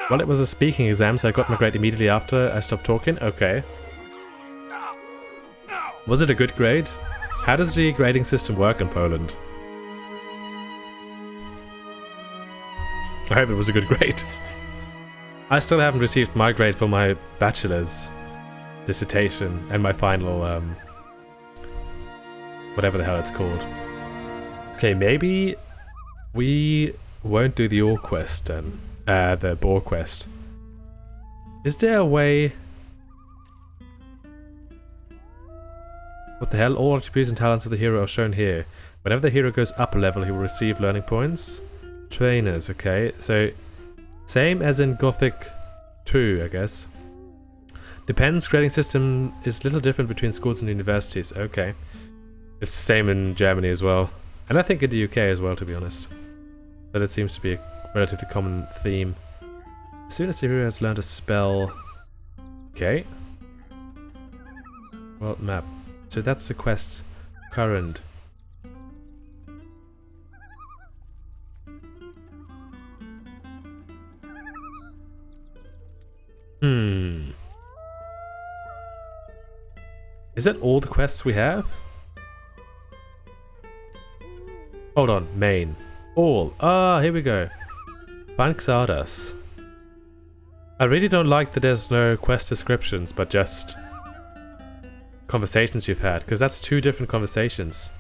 Well, it was a speaking exam, so I got my grade immediately after I stopped talking. Okay. Was it a good grade? How does the grading system work in Poland? I hope it was a good grade. I still haven't received my grade for my bachelor's dissertation and my final, whatever the hell it's called. Okay, maybe we won't do the orc quest then. The boar quest. Is there a way... What the hell? All attributes and talents of the hero are shown here. Whenever the hero goes up a level, he will receive learning points. Trainers, okay. So, same as in Gothic 2, I guess. Depends, grading system is little different between schools and universities. Okay. It's the same in Germany as well. And I think in the UK as well, to be honest. But it seems to be a relatively common theme. As soon as the hero has learned a spell... Okay. World map. So that's the quest's current. Is that all the quests we have? Hold on, main. All. Ah, here we go. Find Xardas. I really don't like that there's no quest descriptions, but just conversations you've had, because that's 2 different conversations.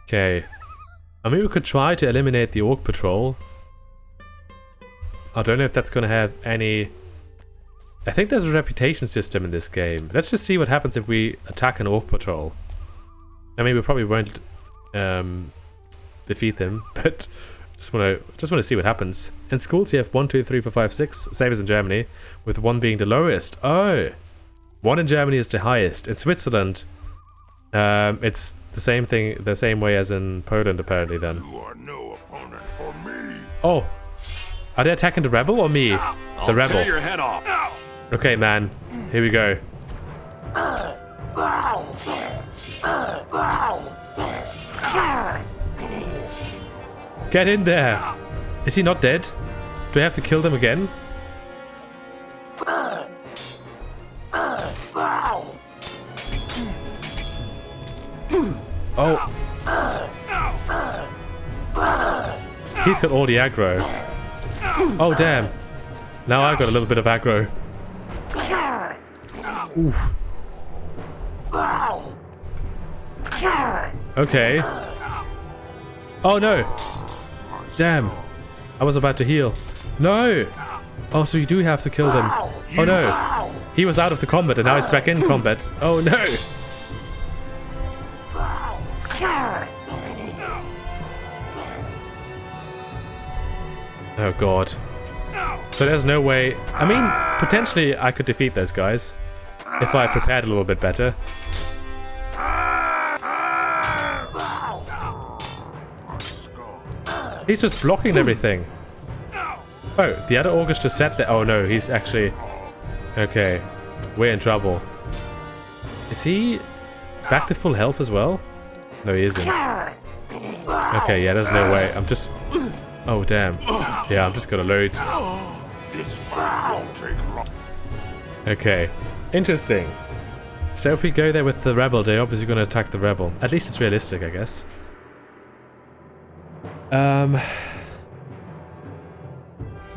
Okay. I mean, we could try to eliminate the Orc Patrol. I don't know if that's going to have any... I think there's a reputation system in this game. Let's just see what happens if we attack an Orc Patrol. I mean, we probably won't defeat them, but just want to see what happens. In schools, you have 1, 2, 3, 4, 5, 6, same as in Germany, with 1 being the lowest. Oh, 1 in Germany is the highest. In Switzerland, it's the same thing, the same way as in Poland, apparently. Then. You are no opponent for me. Oh, are they attacking the rebel or me? The rebel. Tear your head off. Okay, man. Here we go. Get in there! Is he not dead? Do I have to kill them again? Oh. He's got all the aggro. Oh, damn. Now I've got a little bit of aggro. Oof. Okay. Oh no! Damn! I was about to heal. No! Oh, so you do have to kill them. Oh no! He was out of the combat and now he's back in combat. Oh no! Oh god. So there's no way... I mean, potentially I could defeat those guys if I prepared a little bit better. He's just blocking everything. Oh, the other August just sat there. Oh no, he's actually... Okay, we're in trouble. Is he back to full health as well? No, he isn't. Okay, yeah, there's no way. I'm just... Oh, damn. Yeah, I'm just gonna load. Okay, interesting. So if we go there with the rebel, they're obviously gonna attack the rebel. At least it's realistic, I guess.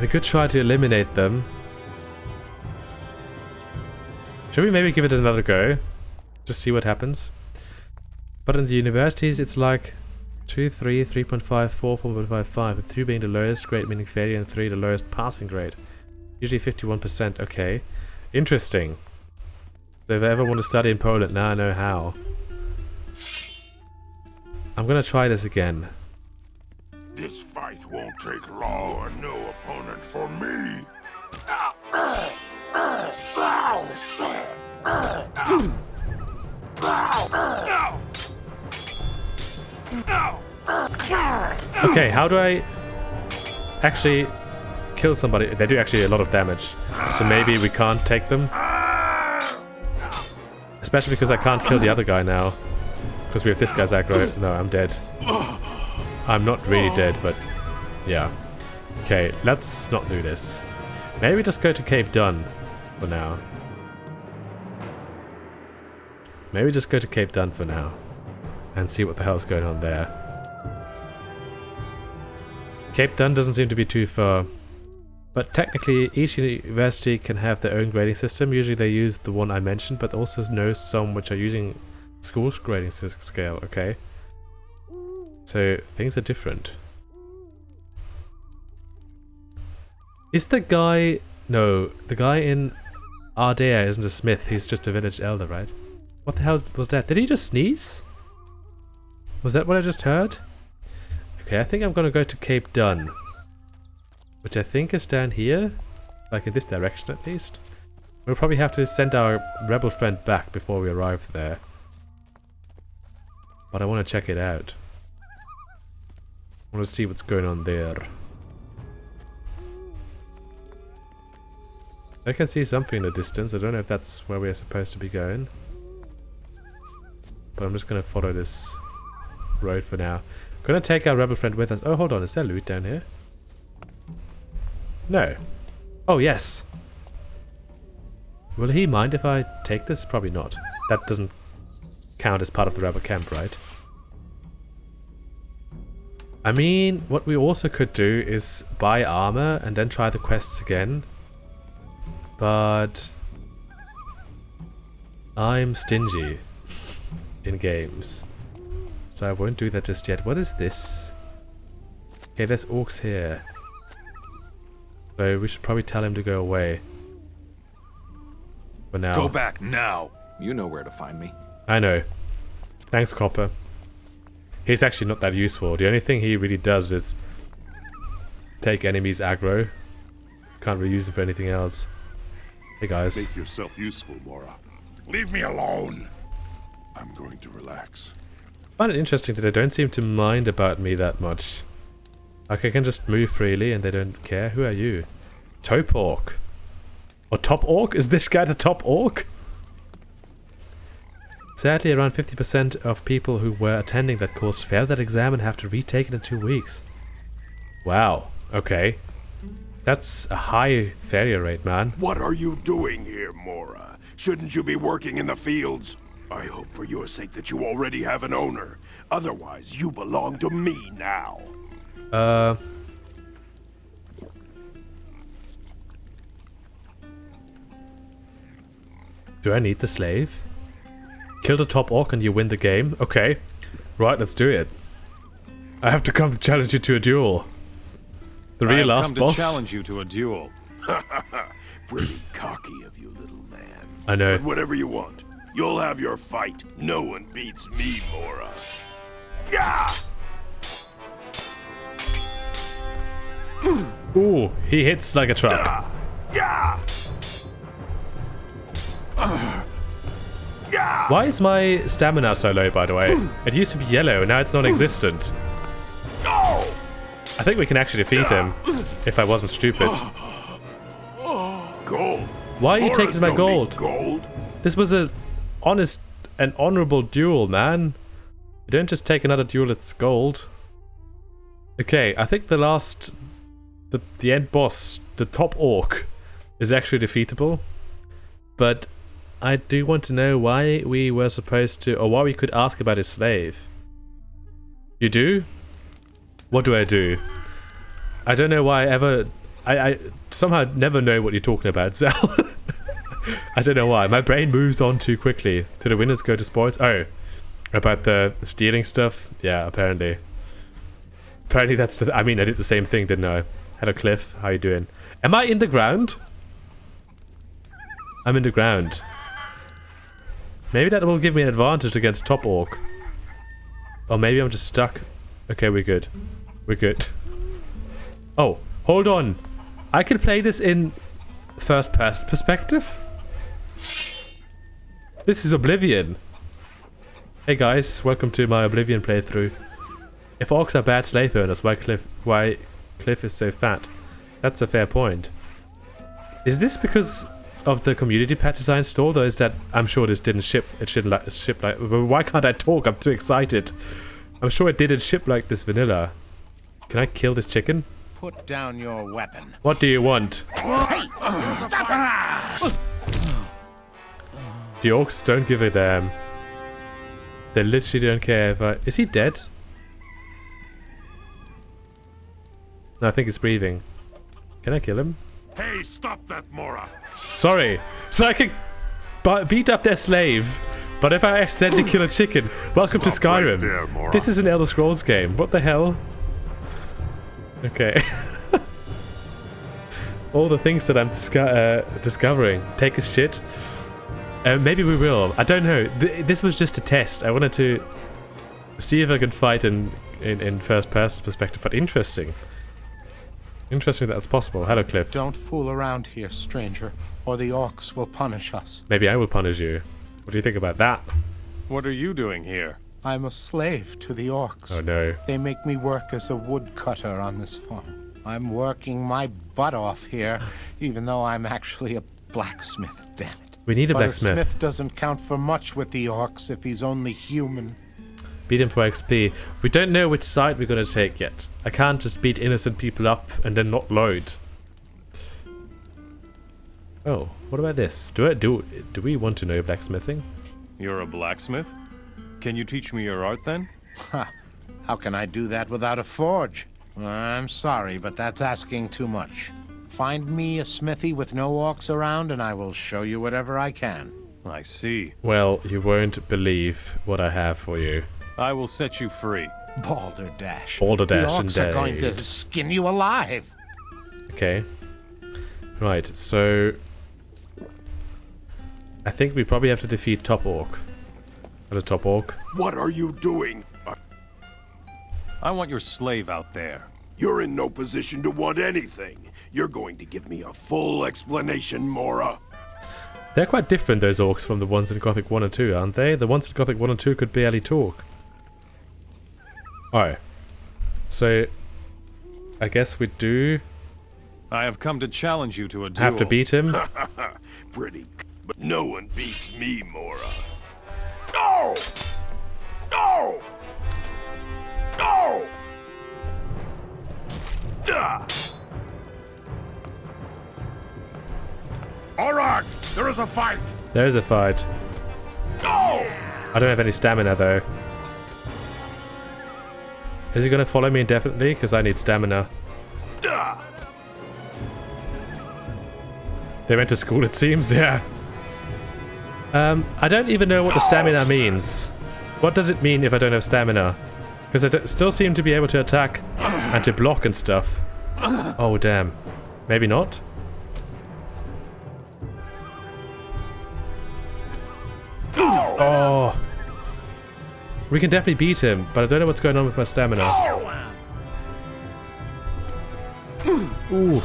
We could try to eliminate them. Should we maybe give it another go? Just see what happens. But in the universities, it's like 2, 3, 3.5, 4, 4.5, 5, with 3 being the lowest grade, meaning failure, and 3 the lowest passing grade. Usually 51%. Okay, interesting. So if I ever want to study in Poland, now I know how. I'm gonna try this again. This fight won't take long. You are no opponent for me. Okay, how do I actually kill somebody? They do actually a lot of damage, so maybe we can't take them. Especially because I can't kill the other guy now, because we have this guy's aggro. No, I'm dead. I'm not really dead, but yeah. Okay, let's not do this. Maybe just go to Cape Dun for now. Maybe just go to Cape Dun for now and see what the hell's going on there. Cape Dun doesn't seem to be too far, but technically each university can have their own grading system. Usually they use the one I mentioned, but also know some which are using school's grading scale. Okay, so things are different. Is the guy... No, the guy in Ardea isn't a smith, he's just a village elder, right? What the hell was that? Did he just sneeze? Was that what I just heard? Okay, I think I'm gonna go to Cape Dun, which I think is down here, like in this direction at least. We'll probably have to send our rebel friend back before we arrive there. But I want to check it out. I want to see what's going on there. I can see something in the distance. I don't know if that's where we're supposed to be going. But I'm just going to follow this road for now. I'm going to take our rebel friend with us. Oh, hold on. Is there loot down here? No. Oh, yes. Will he mind if I take this? Probably not. That doesn't count as part of the rebel camp, right? I mean, what we also could do is buy armor and then try the quests again. But I'm stingy in games, so I won't do that just yet. What is this? Okay, there's orcs here. So we should probably tell him to go away. For now. Go back now. You know where to find me. I know. Thanks, Copper. He's actually not that useful. The only thing he really does is take enemies aggro. Can't really use him for anything else. Hey guys. Make yourself useful, Mora. Leave me alone. I'm going to relax. I find it interesting that they don't seem to mind about me that much. Like I can just move freely and they don't care. Who are you? Taupe Orc. Or Top Orc? Is this guy the Top Orc? Sadly, around 50% of people who were attending that course failed that exam and have to retake it in 2 weeks. Wow. Okay. That's a high failure rate, man. What are you doing here, Mora? Shouldn't you be working in the fields? I hope for your sake that you already have an owner. Otherwise, you belong to me now. Do I need the slave? Kill the Top Orc and you win the game? Okay. Right, let's do it. I have to come to challenge you to a duel. The real last boss. to challenge you to a duel. Pretty cocky of you, little man. I know. But whatever you want, you'll have your fight. No one beats me, Mora. Yeah! Ooh, he hits like a truck. Yeah! Why is my stamina so low, by the way? It used to be yellow, now it's non-existent. I think we can actually defeat him, if I wasn't stupid. Gold. Why are you Moras taking my don't gold? need gold? This was a honest and honorable duel, man. You don't just take another duel, it's gold. Okay, I think the last... The end boss, the Top Orc, is actually defeatable. But I do want to know why we were supposed to... Or why we could ask about his slave. You do? What do I do? I don't know why I ever... I somehow never know what you're talking about, so... I don't know why. My brain moves on too quickly. Do the winners go to sports? Oh. About the stealing stuff? Yeah, apparently. Apparently that's... I mean, I did the same thing, didn't I? Hello, Cliff. How you doing? Am I in the ground? I'm in the ground. Maybe that will give me an advantage against Top Orc. Or maybe I'm just stuck. Okay, we're good. We're good. Oh, hold on. I can play this in first-person perspective? This is Oblivion. Hey guys, welcome to my Oblivion playthrough. If orcs are bad slave owners, why Cliff is so fat? That's a fair point. Is this because of the community patch design stalled, or is that... I'm sure this didn't ship... It shouldn't ship like... Why can't I talk? I'm too excited. I'm sure it didn't ship like this vanilla. Can I kill this chicken? Put down your weapon. What do you want? Hey! Stop! The orcs don't give a damn. They literally don't care if I... Is he dead? No, I think he's breathing. Can I kill him? Hey, stop that, Mora! Sorry. So I can beat up their slave, but if I accidentally kill a chicken... Welcome to Skyrim. Right there, Mora. This is an Elder Scrolls game. What the hell? Okay. All the things that I'm discovering. Take a shit. Maybe we will. I don't know. This was just a test. I wanted to see if I could fight in first-person perspective, but interesting. Interesting that that's possible. Hello, Cliff. Don't fool around here, stranger, or the orcs will punish us. Maybe I will punish you. What do you think about that? What are you doing here? I'm a slave to the orcs. Oh no. They make me work as a woodcutter on this farm. I'm working my butt off here, even though I'm actually a blacksmith, damn it. We need a But blacksmith. a smith doesn't count for much with the orcs if he's only human. Beat him for XP. We don't know which side we're gonna take yet. I can't just beat innocent people up and then not load. Oh, what about this? Do we want to know blacksmithing? You're a blacksmith? Can you teach me your art then? Ha! How can I do that without a forge? I'm sorry, but that's asking too much. Find me a smithy with no orcs around, and I will show you whatever I can. I see. Well, you won't believe what I have for you. I will set you free. Balderdash. Balderdash the orcs are going to indeed. skin you alive. Okay. Right, so... I think we probably have to defeat Top Orc. Or the Top Orc. What are you doing? I want your slave out there. You're in no position to want anything. You're going to give me a full explanation, Mora. They're quite different, those orcs, from the ones in Gothic 1 and 2, aren't they? The ones in Gothic 1 and 2 could barely talk. Alright. So, I guess we do... I have come to challenge you to a duel. Have to beat him? Pretty, but no one beats me, Mora. No! No! No! All right, there is a fight. There is a fight. No! I don't have any stamina, though. Is he gonna follow me indefinitely? Because I need stamina. They went to school, it seems, yeah. I don't even know what the stamina means. What does it mean if I don't have stamina? Because I still seem to be able to attack and to block and stuff. Oh, damn. Maybe not? Oh. We can definitely beat him, but I don't know what's going on with my stamina. Ooh.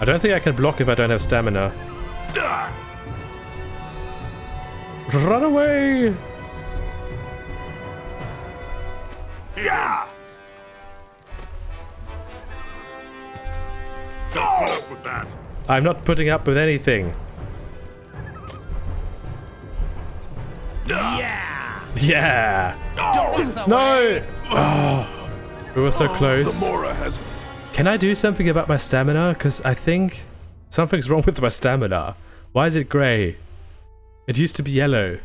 I don't think I can block if I don't have stamina. Run away! Yeah! Don't put up with that. I'm not putting up with anything. Yeah! Yeah! No! Oh, we were so close. The Mora has... Can I do something about my stamina? Because I think something's wrong with my stamina. Why is it grey? It used to be yellow.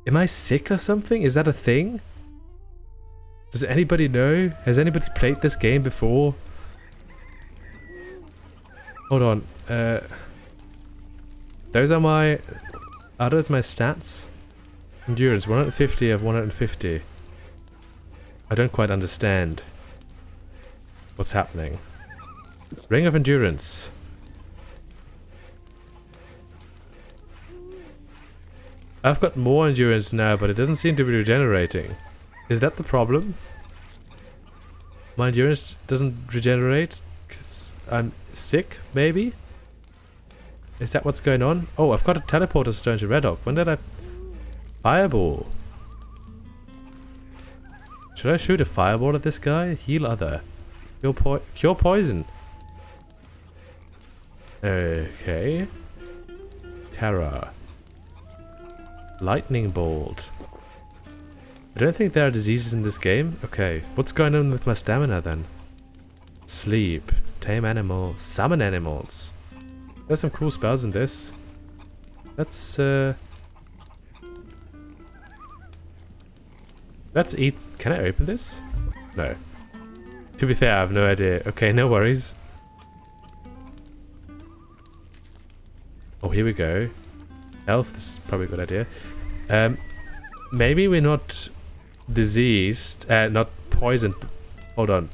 Am I sick or something? Is that a thing? Does anybody know? Has anybody played this game before? Hold on. Those are my... Are those my stats? Endurance, 150 of 150. I don't quite understand what's happening. Ring of Endurance. I've got more endurance now, but it doesn't seem to be regenerating. Is that the problem? My endurance doesn't regenerate? 'Cause I'm sick, maybe? Is that what's going on? Oh, I've got a teleporter stone to Red Oak. When did I... Fireball. Should I shoot a fireball at this guy? Heal other. Cure poison. Okay. Terror. Lightning bolt. I don't think there are diseases in this game. Okay. What's going on with my stamina then? Sleep. Tame animal. Summon animals. There's some cool spells in this. Let's eat. Can I open this? No. To be fair, I have no idea. Okay, no worries. Oh, here we go. Health. This is probably a good idea. Maybe we're not diseased. Not poisoned. Hold on.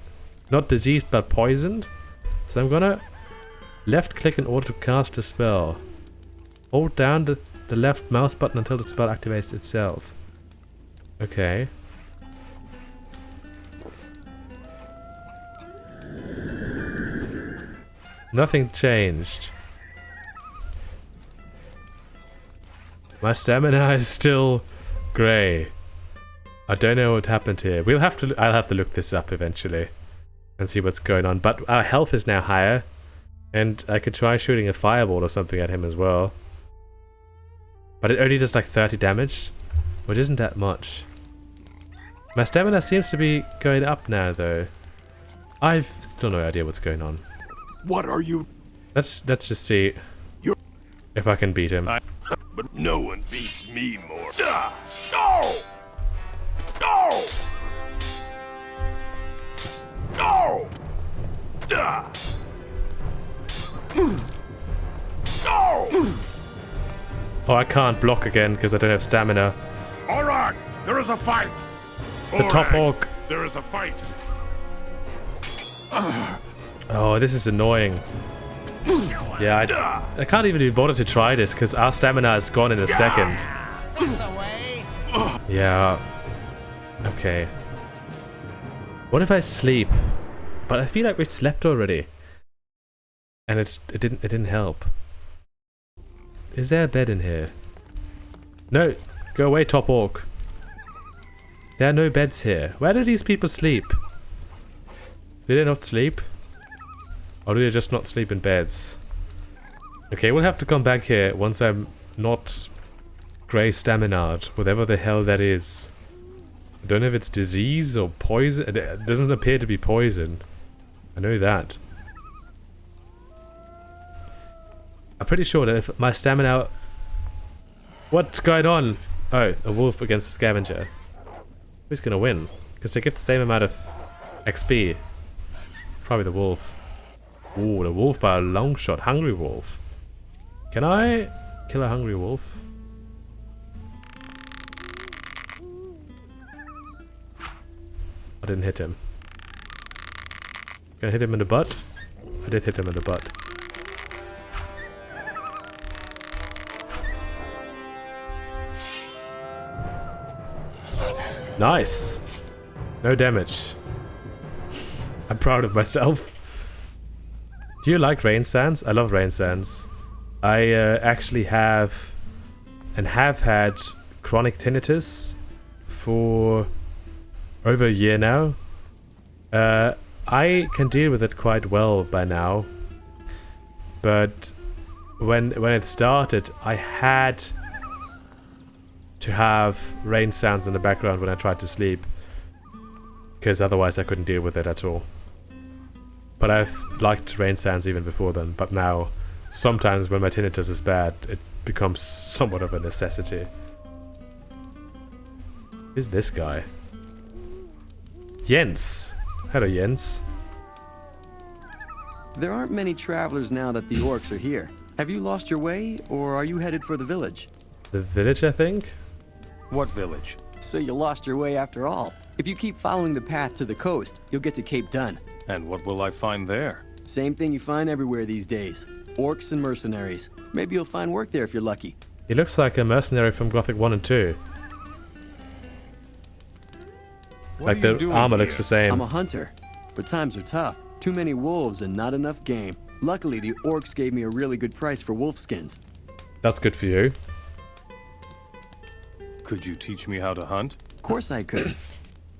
Not diseased, but poisoned. So I'm gonna left click in order to cast a spell. Hold down the left mouse button until the spell activates itself. Okay. Nothing changed. My stamina is still grey. I don't know what happened here. I'll have to look this up eventually and see what's going on. But our health is now higher, and I could try shooting a fireball or something at him as well. But it only does like 30 damage, which isn't that much. My stamina seems to be going up now, though. I've still no idea what's going on. What are you? Let's just see if I can beat him. but no one beats me more. No! No! No! No! Oh, I can't block again because I don't have stamina. All right, there is a fight. The top orc. There is a fight. Oh, this is annoying. Yeah, I can't even be bothered to try this because our stamina is gone in a second. Yeah. Okay. What if I sleep? But I feel like we've slept already. And it didn't help. Is there a bed in here? No, go away, top orc. There are no beds here. Where do these people sleep? Do they not sleep? Or do they just not sleep in beds? Okay, we'll have to come back here once I'm not grey stamina'd, whatever the hell that is. I don't know if it's disease or poison. It doesn't appear to be poison. I know that. I'm pretty sure that if my stamina... What's going on? Oh, a wolf against a scavenger. Who's gonna win? Because they get the same amount of XP. Probably the wolf. Ooh, the wolf by a long shot. Hungry wolf. Can I kill a hungry wolf? I didn't hit him. Can I hit him in the butt? I did hit him in the butt. Nice! No damage. I'm proud of myself. Do you like rain sands? I love rain sands. I actually have and have had chronic tinnitus for over a year now. I can deal with it quite well by now. But when it started, I had to have rain sounds in the background when I tried to sleep. Because otherwise I couldn't deal with it at all. But I've liked rain sounds even before then. But now, sometimes when my tinnitus is bad, it becomes somewhat of a necessity. Who's this guy? Jens! Hello, Jens. There aren't many travelers now that the orcs are here. Have you lost your way, or are you headed for the village? The village, I think? What village? So you lost your way after all. If you keep following the path to the coast, you'll get to Cape Dun. And what will I find there? Same thing you find everywhere these days. Orcs and mercenaries. Maybe you'll find work there if you're lucky. He looks like a mercenary from Gothic 1 and 2. Like the armor looks the same. I'm a hunter, but times are tough. Too many wolves and not enough game. Luckily, the orcs gave me a really good price for wolf skins. That's good for you. Could you teach me how to hunt? Of course I could.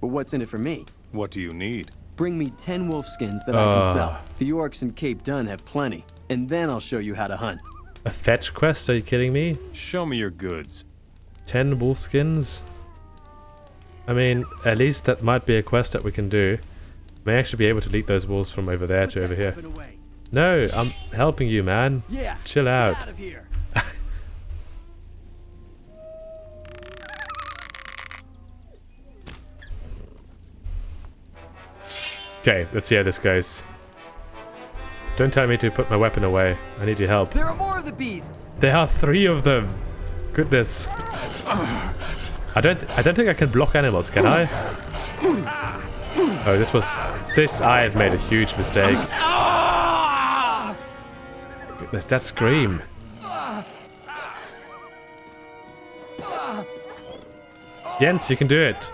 But what's in it for me? What do you need? Bring me 10 wolf skins that I can sell. The orcs in Cape Dun have plenty. And then I'll show you how to hunt. A fetch quest? Are you kidding me? Show me your goods. 10 wolf skins? I mean, at least that might be a quest that we can do. May actually be able to lead those wolves from over there to over here. No, I'm helping you, man. Yeah, chill out. Get out of here. Okay, let's see how this goes. Don't tell me to put my weapon away. I need your help. There are more of the beasts. There are 3 of them. Goodness. I don't think I can block animals, can I? Oh, this I have made a huge mistake. Goodness, that scream. Jens, you can do it.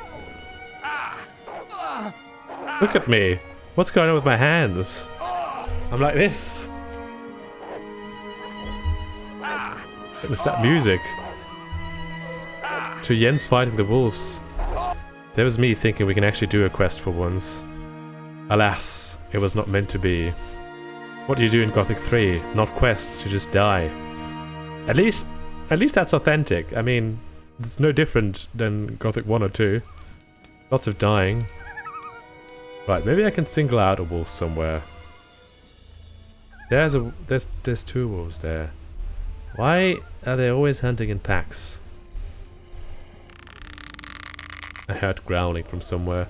Look at me. What's going on with my hands? I'm like this. Goodness, that music. To Jens fighting the wolves. There was me thinking we can actually do a quest for once. Alas, it was not meant to be. What do you do in Gothic 3? Not quests, you just die. At least that's authentic. I mean, it's no different than Gothic 1 or 2. Lots of dying. Right, maybe I can single out a wolf somewhere. There's 2 wolves there. Why are they always hunting in packs? I heard growling from somewhere.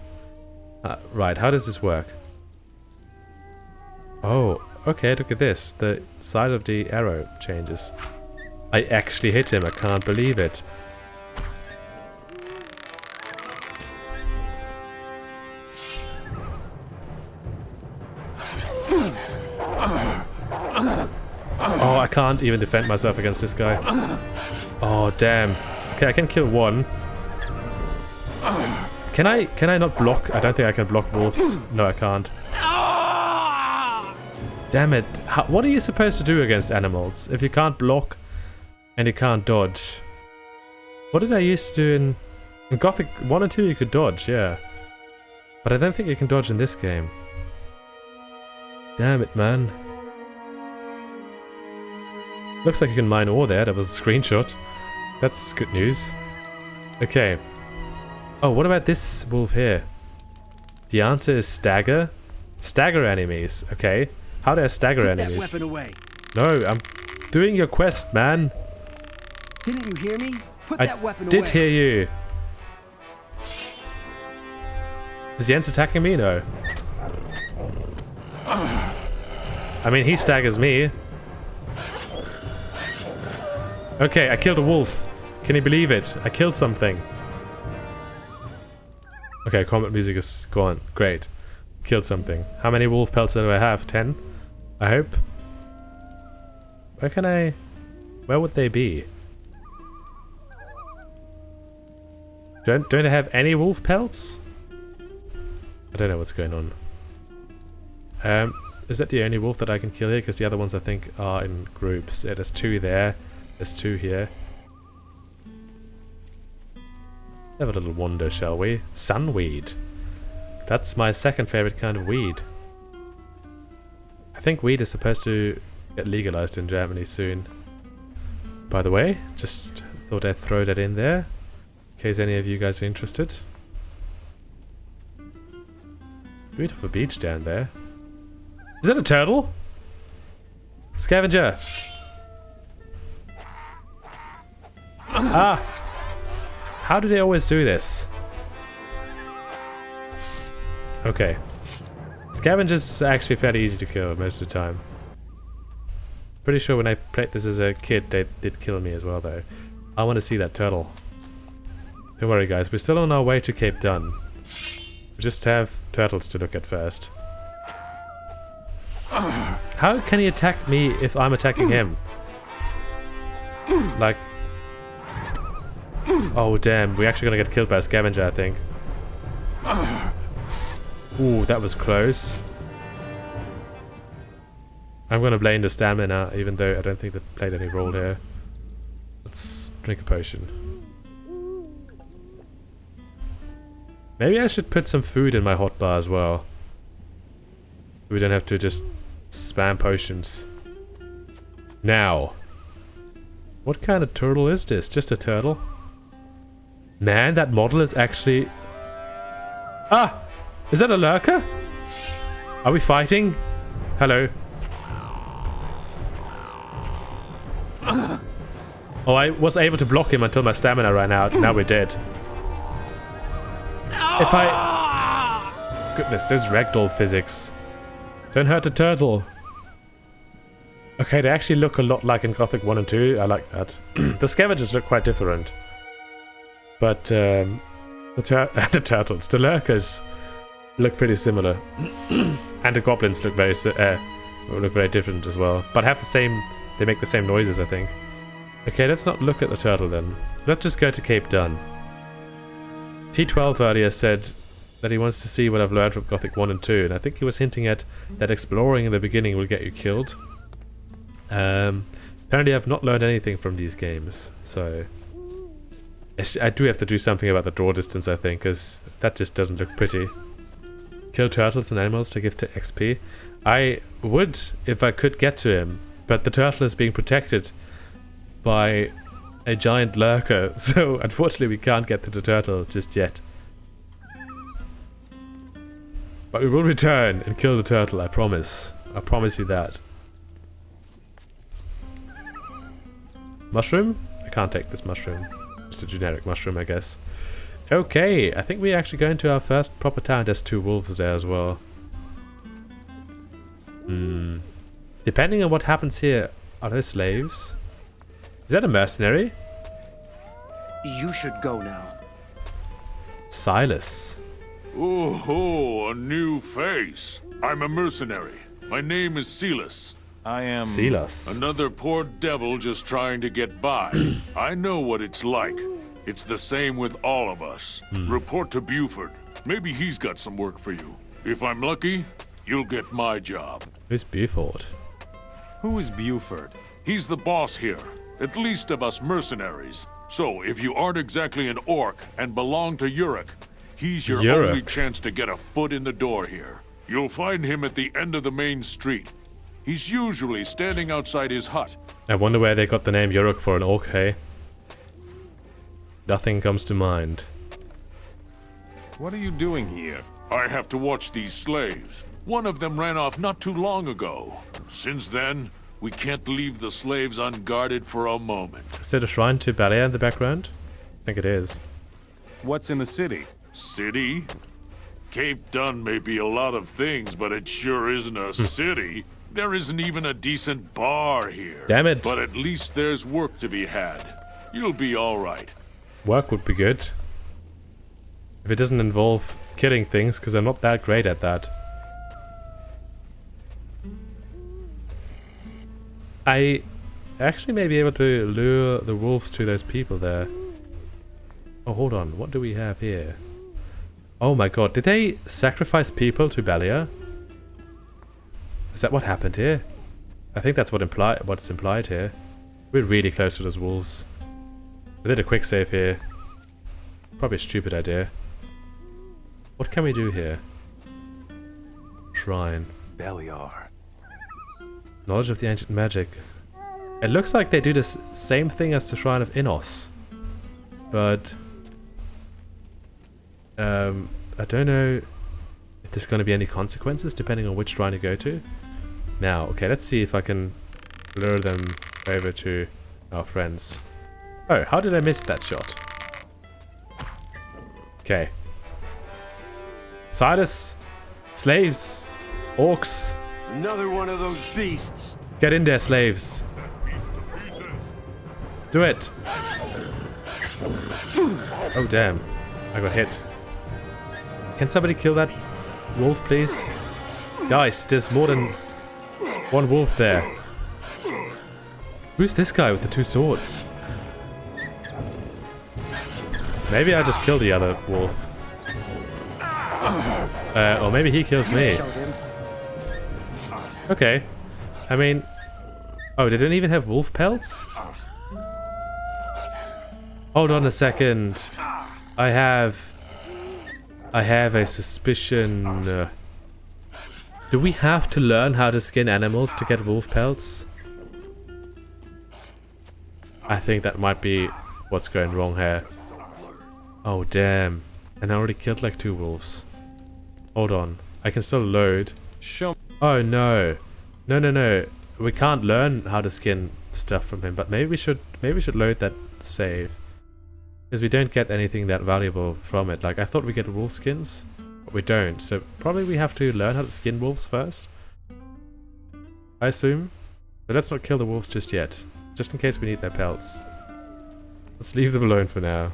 Right, how does this work? Oh, okay, look at this. The side of the arrow changes. I actually hit him, I can't believe it. Oh, I can't even defend myself against this guy. Oh, damn. Okay, I can kill one. Can I not block? I don't think I can block wolves. No, I can't. Damn it. What are you supposed to do against animals if you can't block and you can't dodge? What did I used to do in Gothic 1 and 2? You could dodge, yeah. But I don't think you can dodge in this game. Damn it, man. Looks like you can mine ore there. That was a screenshot. That's good news. Okay. Oh, what about this wolf here? The answer is stagger. Stagger enemies. Okay. How do I stagger enemies? Put that weapon away. No, I'm doing your quest, man. Didn't you hear me? Put that weapon away. I did hear you. Is Jens attacking me? No. I mean, he staggers me. Okay, I killed a wolf. Can you believe it? I killed something. Okay, combat music is gone. Great. Killed something. How many wolf pelts do I have? 10? I hope. Where would they be? Don't I have any wolf pelts? I don't know what's going on. Is that the only wolf that I can kill here? Because the other ones I think are in groups. Yeah, there's 2 there. There's 2 here. Have a little wander, shall we? Sunweed. That's my second favorite kind of weed. I think weed is supposed to get legalized in Germany soon. By the way, just thought I'd throw that in there, in case any of you guys are interested. Beautiful beach down there. Is that a turtle? Scavenger! Ah! How do they always do this? Okay. Scavengers are actually fairly easy to kill most of the time. Pretty sure when I played this as a kid, they did kill me as well, though. I want to see that turtle. Don't worry, guys. We're still on our way to Cape Dun. We just have turtles to look at first. How can he attack me if I'm attacking him? Like... Oh, damn. We're actually gonna get killed by a scavenger, I think. Ooh, that was close. I'm gonna blame the stamina, even though I don't think that played any role here. Let's drink a potion. Maybe I should put some food in my hotbar as well. We don't have to just spam potions. Now. What kind of turtle is this? Just a turtle? Man, that model is actually... Ah! Is that a lurker? Are we fighting? Hello. Oh, I was able to block him until my stamina ran out. Now we're dead. If I... Goodness, there's ragdoll physics. Don't hurt the turtle. Okay, they actually look a lot like in Gothic 1 and 2. I like that. The scavengers look quite different. But the turtles, the lurkers, look pretty similar. And the goblins look very different as well. But have the same... They make the same noises, I think. Okay, let's not look at the turtle then. Let's just go to Cape Dun. T12 earlier said that he wants to see what I've learned from Gothic 1 and 2, and I think he was hinting at that exploring in the beginning will get you killed. Apparently I've not learned anything from these games, so... I do have to do something about the draw distance, I think, because that just doesn't look pretty. Kill turtles and animals to give to XP. I would, if I could get to him, but the turtle is being protected by a giant lurker, so unfortunately we can't get to the turtle just yet. But we will return and kill the turtle, I promise. I promise you that. Mushroom? I can't take this mushroom. Just a generic mushroom, I guess. Okay, I think we actually go into our first proper town. There's 2 wolves there as well. Depending on what happens here, are those slaves? Is that a mercenary? You should go now. Silas. Oh, a new face. I'm a mercenary. My name is Silas. I am... Silas. Another poor devil just trying to get by. I know what it's like. It's the same with all of us. Report to Buford. Maybe he's got some work for you. If I'm lucky, you'll get my job. Who's Buford? Who is Buford? He's the boss here, at least of us mercenaries. So, if you aren't exactly an orc and belong to Uruk, he's your only chance to get a foot in the door here. You'll find him at the end of the main street. He's usually standing outside his hut. I wonder where they got the name Uruk for an orc, hey? Nothing comes to mind. What are you doing here? I have to watch these slaves. One of them ran off not too long ago. Since then, we can't leave the slaves unguarded for a moment. Is there a shrine to Balia in the background? I think it is. What's in the city? City? Cape Dun may be a lot of things, but it sure isn't a city. There isn't even a decent bar here. Damn it. But at least there's work to be had. You'll be alright. Work would be good. If it doesn't involve killing things, because I'm not that great at that. I actually may be able to lure the wolves to those people there. Oh, hold on. What do we have here? Oh my god. Did they sacrifice people to Balia? Is that what happened here? I think that's what's implied here. We're really close to those wolves. I did a quick save here. Probably a stupid idea. What can we do here? Shrine. Beliar. Knowledge of the ancient magic. It looks like they do the same thing as the Shrine of Innos. But... I don't know if there's going to be any consequences depending on which shrine you go to. Now, okay, let's see if I can lure them over to our friends. Oh, how did I miss that shot? Okay. Silas! Slaves! Orcs! Another one of those beasts. Get in there, slaves! Do it! Oh, damn. I got hit. Can somebody kill that wolf, please? Guys, there's more than one wolf there. Who's this guy with the 2 swords? Maybe I just killed the other wolf. Or maybe he kills me. Okay. I mean... Oh, they don't even have wolf pelts? Hold on a second. I have a suspicion. Do we have to learn how to skin animals to get wolf pelts? I think that might be what's going wrong here. Oh, damn. And I already killed like 2 wolves. Hold on. I can still load. Oh, no. No. We can't learn how to skin stuff from him, but maybe we should load that save. Because we don't get anything that valuable from it. Like, I thought we get wolf skins, but we don't. So probably we have to learn how to skin wolves first, I assume. But let's not kill the wolves just yet. Just in case we need their pelts. Let's leave them alone for now.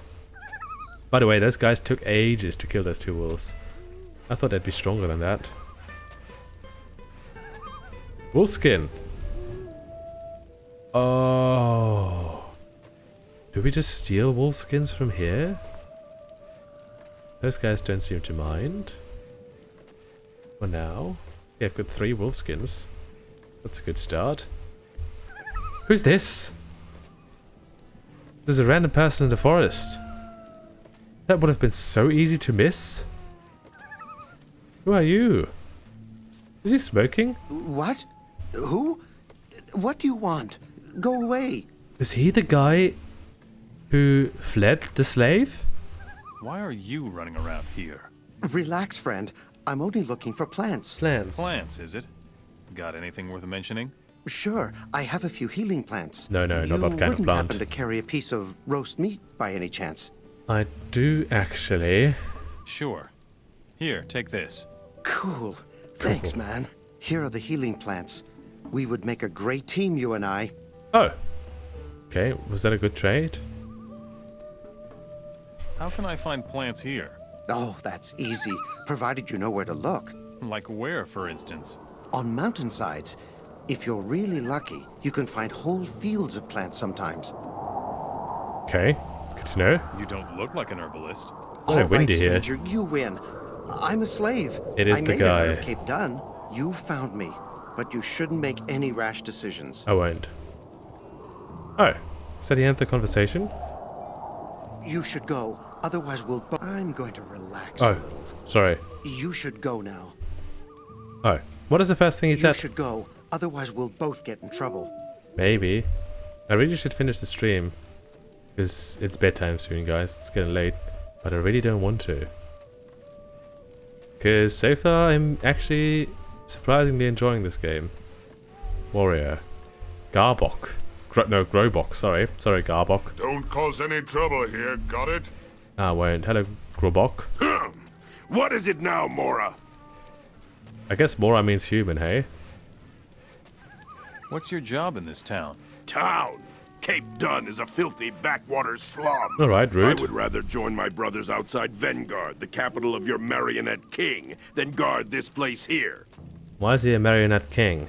By the way, those guys took ages to kill those 2 wolves. I thought they'd be stronger than that. Wolf skin. Oh. Do we just steal wolf skins from here? Those guys don't seem to mind. For now. Yeah, I've got 3 wolf skins. That's a good start. Who's this? There's a random person in the forest. That would have been so easy to miss. Who are you? Is he smoking? What? Who? What do you want? Go away. Is he the guy who fled the slave? Why are you running around here? Relax, friend. I'm only looking for plants. Plants. Plants, is it? Got anything worth mentioning? Sure, I have a few healing plants. No, not that kind of You wouldn't plant. happen to carry a piece of roast meat by any chance? I do actually. Sure. Here, take this. Cool. Thanks, man. Here are the healing plants. We would make a great team, you and I. Oh. Okay, was that a good trade? How can I find plants here? Oh, that's easy, provided you know where to look. Like where, for instance? On mountainsides. If you're really lucky, you can find whole fields of plants sometimes. Okay, good to know. You don't look like an herbalist. Very windy here. Stranger, you win. I'm a slave. It is I the made it out of guy. Cape Dun. You found me, but you shouldn't make any rash decisions. I won't. Oh, is that the end of the conversation? You should go. Otherwise, I'm going to relax. Oh, sorry. You should go now. Oh, what is the first thing he You said? should go. Otherwise, we'll both get in trouble. Maybe. I really should finish the stream. Because it's bedtime soon, guys. It's getting late. But I really don't want to. Because so far, I'm actually surprisingly enjoying this game. Warrior. Garbok. Grobok, sorry. Sorry, Garbok. Don't cause any trouble here, got it? I won't. Hello, Grobok. What is it now, Mora? I guess Mora means human, hey? What's your job in this town? Town? Cape Dun is a filthy backwater slum. Alright, rude. I would rather join my brothers outside Vanguard, the capital of your marionette king, than guard this place here. Why is he a marionette king?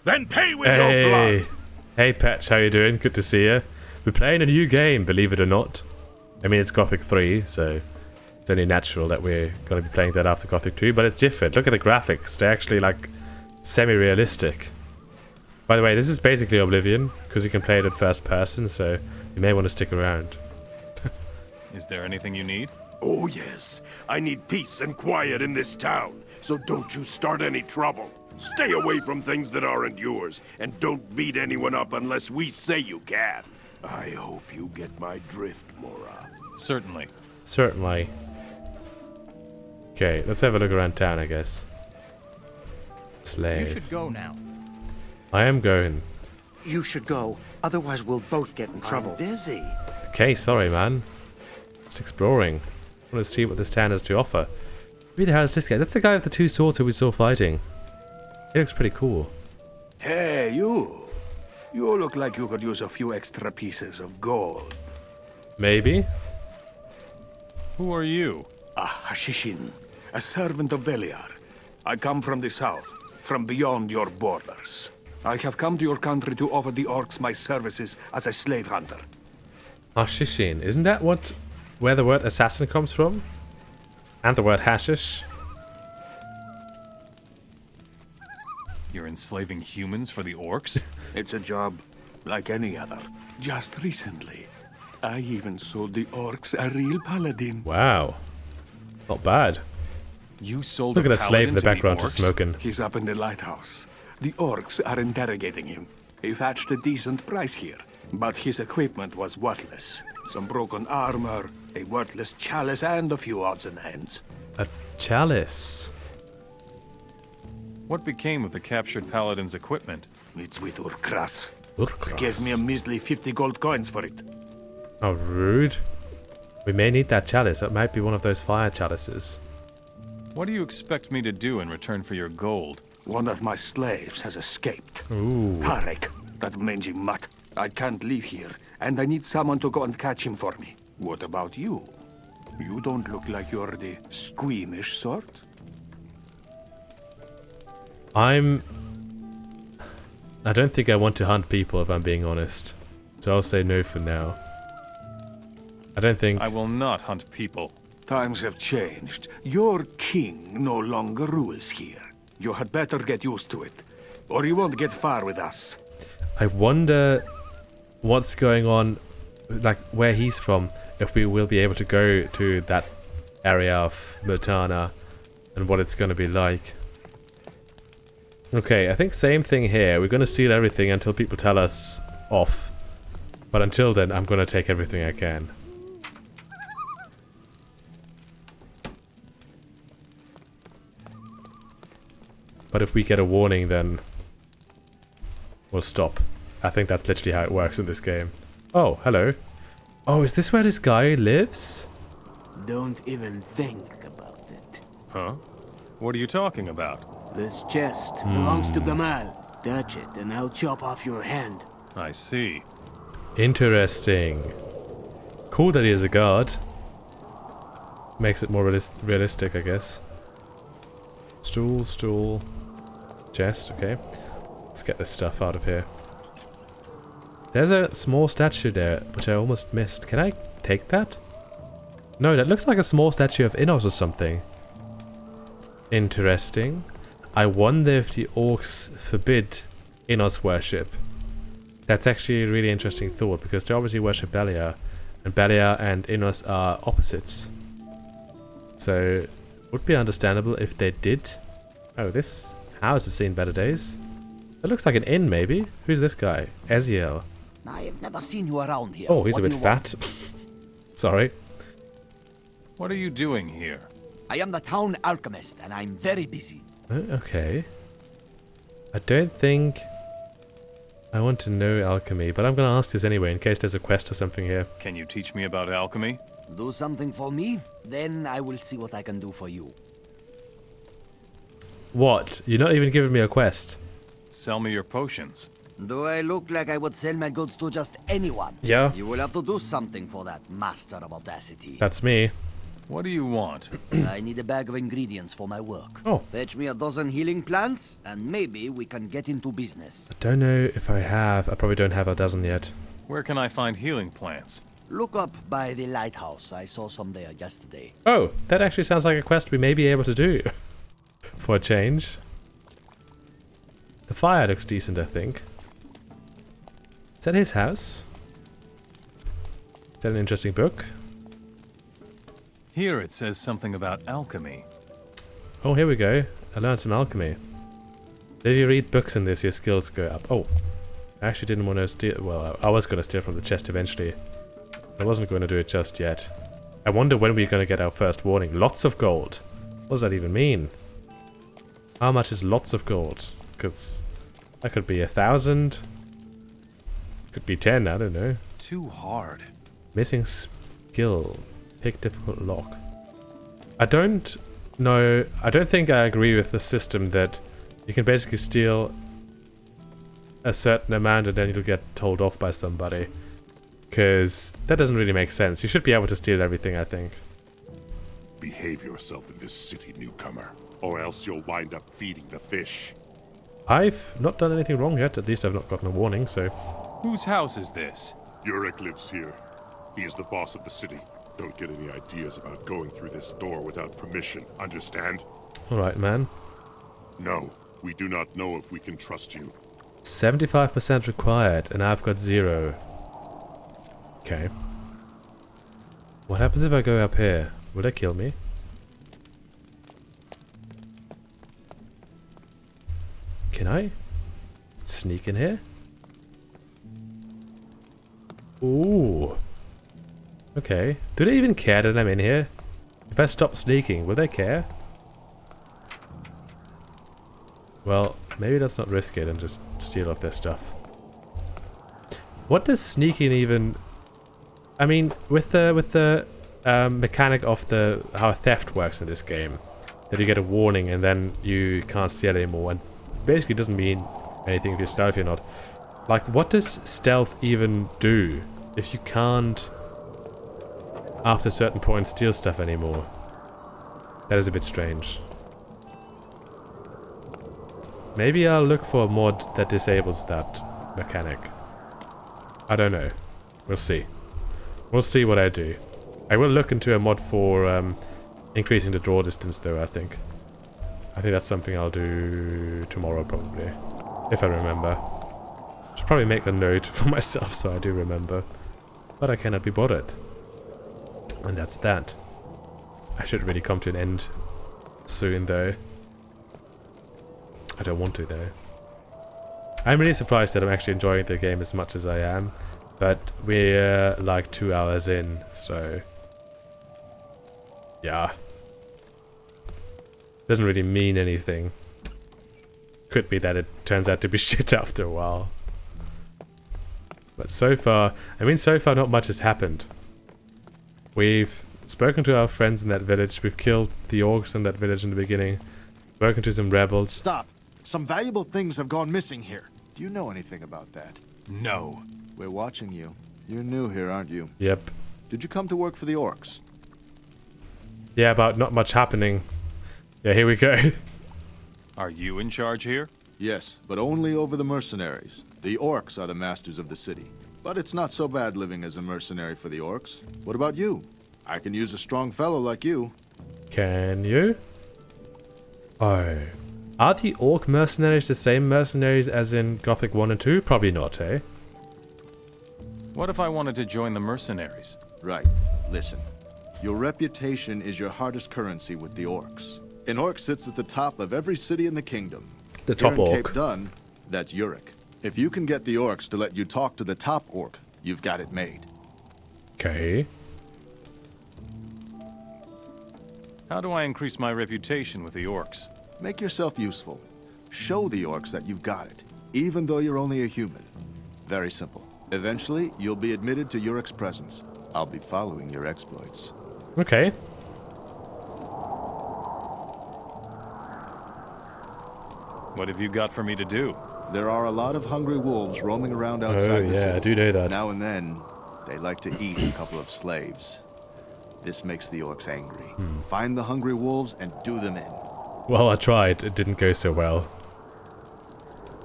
Then pay with your blood! Hey, Patch, how you doing? Good to see you. We're playing a new game, believe it or not. I mean, it's Gothic 3, so it's only natural that we're going to be playing that after Gothic 2, but it's different. Look at the graphics. They're actually, like, semi-realistic. By the way, this is basically Oblivion, because you can play it in first person, so you may want to stick around. Is there anything you need? Oh yes, I need peace and quiet in this town, so don't you start any trouble. Stay away from things that aren't yours, and don't beat anyone up unless we say you can. I hope you get my drift, Mora. Certainly. Certainly. Okay, let's have a look around town, I guess. Slave. You should go now. I am going. You should go. Otherwise, we'll both get in trouble. I'm busy. Okay, sorry, man. Just exploring. I want to see what this town has to offer. Who the hell is this guy? That's the guy with the two swords who we saw fighting. He looks pretty cool. Hey, you. You look like you could use a few extra pieces of gold. Maybe? Who are you? Hashishin, a servant of Beliar. I come from the south, from beyond your borders. I have come to your country to offer the orcs my services as a slave hunter. Hashishin. Isn't that where the word assassin comes from? And the word hashish? You're enslaving humans for the orcs? It's a job like any other. Just recently, I even sold the orcs a real paladin. Wow. Not bad. You sold Look a at that slave in the paladin to background orcs? just smoking. He's up in the lighthouse. The orcs are interrogating him. He fetched a decent price here, but his equipment was worthless. Some broken armor, a worthless chalice, and a few odds and ends. A chalice? What became of the captured paladin's equipment? It's with Urkras. Urkras? He gave me a measly 50 gold coins for it. Oh, rude. We may need that chalice. That might be one of those fire chalices. What do you expect me to do in return for your gold? One of my slaves has escaped. Ooh. Harek, that mangy mutt. I can't leave here, and I need someone to go and catch him for me. What about you? You don't look like you're the squeamish sort. I don't think I want to hunt people, if I'm being honest. So I'll say no for now. I don't think... I will not hunt people. Times have changed. Your king no longer rules here. You had better get used to it, or you won't get far with us. I wonder what's going on, like where he's from, if we will be able to go to that area of Mutana and what it's going to be like. Okay, I think same thing here. We're going to steal everything until people tell us off. But until then, I'm going to take everything I can. But if we get a warning, then will stop. I think that's literally how it works in this game. Oh, hello. Oh, is this where this guy lives? Don't even think about it. Huh? What are you talking about? This chest belongs to Gamal. Touch it, and I'll chop off your hand. I see. Interesting. Cool that he is a guard. Makes it more realistic, I guess. Stool. Chest, okay. Let's get this stuff out of here. There's a small statue there, which I almost missed. Can I take that? No, that looks like a small statue of Innos or something. Interesting. I wonder if the orcs forbid Innos worship. That's actually a really interesting thought, because they obviously worship Beliar, and Beliar and Innos are opposites. So, it would be understandable if they did. Oh, this house has seen better days. It looks like an inn, maybe. Who's this guy? Eziel. I have never seen you around here. Oh, he's a bit fat. Sorry. What are you doing here? I am the town alchemist, and I'm very busy. Okay. I don't think I want to know alchemy, but I'm going to ask this anyway in case there's a quest or something here. Can you teach me about alchemy? Do something for me, then I will see what I can do for you. What? You're not even giving me a quest. Sell me your potions. Do I look like I would sell my goods to just anyone? Yeah. You will have to do something for that, master of audacity. That's me. What do you want? I need a bag of ingredients for my work. Oh. Fetch me a dozen healing plants, and maybe we can get into business. I don't know if I have. I probably don't have a dozen yet. Where can I find healing plants? Look up by the lighthouse. I saw some there yesterday. Oh, that actually sounds like a quest we may be able to do. For a change. The fire looks decent, I think. Is that his house? Is that an interesting book? Here it says something about alchemy. Oh, here we go. I learned some alchemy. If you read books in this, your skills go up. Oh, I actually didn't want to steal. Well, I was going to steal from the chest eventually. I wasn't going to do it just yet. I wonder when we're going to get our first warning. Lots of gold. What does that even mean? How much is lots of gold? Because that could be 1,000. Could be 10, I don't know. Too hard. Missing skill. Pick difficult lock. I don't know. I don't think I agree with the system that you can basically steal a certain amount and then you'll get told off by somebody. Because that doesn't really make sense. You should be able to steal everything, I think. Behave yourself in this city, newcomer, or else you'll wind up feeding the fish. I've not done anything wrong yet. At least I've not gotten a warning, so... Whose house is this? Urek lives here. He is the boss of the city. Don't get any ideas about going through this door without permission, understand? Alright, man. No, we do not know if we can trust you. 75% required, and I've got 0. Okay. What happens if I go up here? Will they kill me? Can I sneak in here? Ooh. Okay. Do they even care that I'm in here? If I stop sneaking, will they care? Well, maybe let's not risk it and just steal off their stuff. What does sneaking even... I mean, with the mechanic of how theft works in this game, that you get a warning and then you can't steal anymore, and basically doesn't mean anything if you're stealthy or not. Like, what does stealth even do if you can't, after a certain point, steal stuff anymore? That is a bit strange. Maybe I'll look for a mod that disables that mechanic. I don't know. We'll see. We'll see what I do. I will look into a mod for increasing the draw distance, though, I think. I think that's something I'll do tomorrow, probably. If I remember. Should probably make a note for myself so I do remember. But I cannot be bothered. And that's that. I should really come to an end soon, though. I don't want to, though. I'm really surprised that I'm actually enjoying the game as much as I am. But we're like 2 hours in, so... yeah. Doesn't really mean anything. Could be that it turns out to be shit after a while. But so far, not much has happened. We've spoken to our friends in that village. We've killed the orcs in that village in the beginning. Spoken to some rebels. Stop. Some valuable things have gone missing here. Do you know anything about that? No. We're watching you. You're new here, aren't you? Yep. Did you come to work for the orcs? Yeah, about not much happening. Yeah, here we go. Are you in charge here? Yes, but only over the mercenaries. The orcs are the masters of the city. But it's not so bad living as a mercenary for the orcs. What about you? I can use a strong fellow like you. Can you? Oh. Are the orc mercenaries the same mercenaries as in Gothic 1 and 2? Probably not, eh? What if I wanted to join the mercenaries? Right. Listen. Your reputation is your hardest currency with the orcs. An orc sits at the top of every city in the kingdom. The top Here in orc. Cape Dun, that's Uric. If you can get the orcs to let you talk to the top orc, you've got it made. Okay. How do I increase my reputation with the orcs? Make yourself useful. Show the orcs that you've got it, even though you're only a human. Very simple. Eventually, you'll be admitted to Uric's presence. I'll be following your exploits. Okay. What have you got for me to do? There are a lot of hungry wolves roaming around outside the city. I do know that. Now and then, they like to eat a couple of slaves. This makes the orcs angry. Find the hungry wolves and do them in. Well, I tried. It didn't go so well.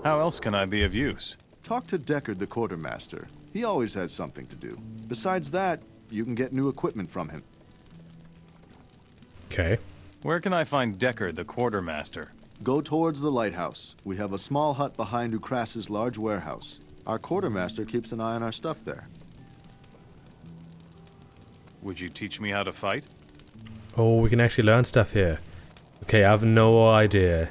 How else can I be of use? Talk to Deckard the quartermaster. He always has something to do. Besides that, you can get new equipment from him. Okay. Where can I find Deckard the quartermaster? Go towards the lighthouse. We have a small hut behind Ukras's large warehouse. Our quartermaster keeps an eye on our stuff there. Would you teach me how to fight? Oh, we can actually learn stuff here. Okay, I have no idea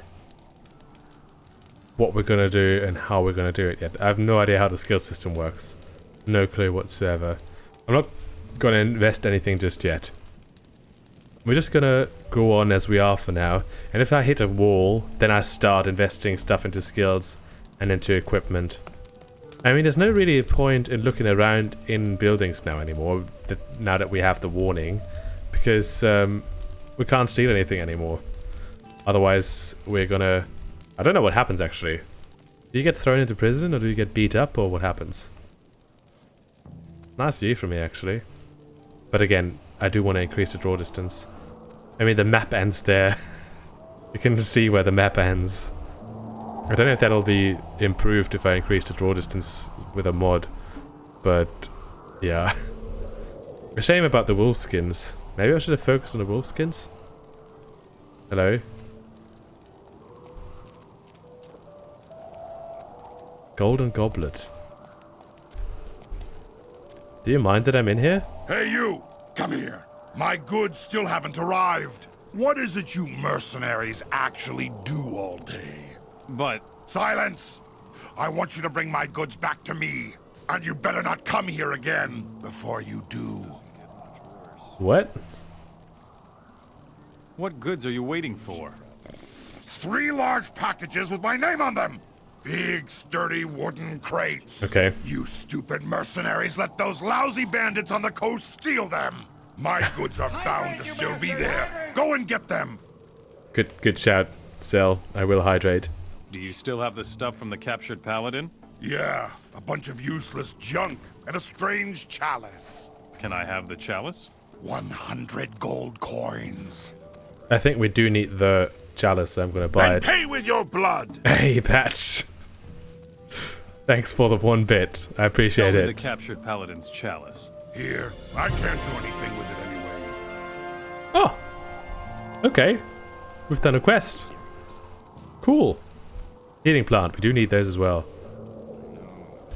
what we're gonna do and how we're gonna do it yet. I have no idea how the skill system works. No clue whatsoever. I'm not gonna invest anything just yet. We're just gonna go on as we are for now. And if I hit a wall, then I start investing stuff into skills and into equipment. I mean, there's no really point in looking around in buildings now anymore, now that we have the warning, because we can't steal anything anymore. Otherwise, we're gonna... I don't know what happens, actually. Do you get thrown into prison, or do you get beat up, or what happens? Nice view from here, actually. But again, I do want to increase the draw distance. I mean, the map ends there. You can see where the map ends. I don't know if that'll be improved if I increase the draw distance with a mod. But, yeah. A shame about the wolf skins. Maybe I should have focused on the wolf skins? Hello? Golden Goblet. Do you mind that I'm in here? Hey, you! Come here. My goods still haven't arrived. What is it you mercenaries actually do all day? But... Silence! I want you to bring my goods back to me. And you better not come here again before you do. What? What goods are you waiting for? 3 large packages with my name on them. Big, sturdy wooden crates. Okay. You stupid mercenaries let those lousy bandits on the coast steal them. My goods are bound to still be there. Go and get them. Good shout, Cell. I will hydrate. Do you still have the stuff from the captured paladin? Yeah, a bunch of useless junk and a strange chalice. Can I have the chalice? 100 gold coins. I think we do need the chalice, so I'm gonna buy Then it. pay with your blood. Hey, Patch. Thanks for the 1 bit. I appreciate Sell me it. the captured paladin's chalice. Here, I can't do anything with it anyway. Oh. Okay. We've done a quest. Cool. Healing plant. We do need those as well.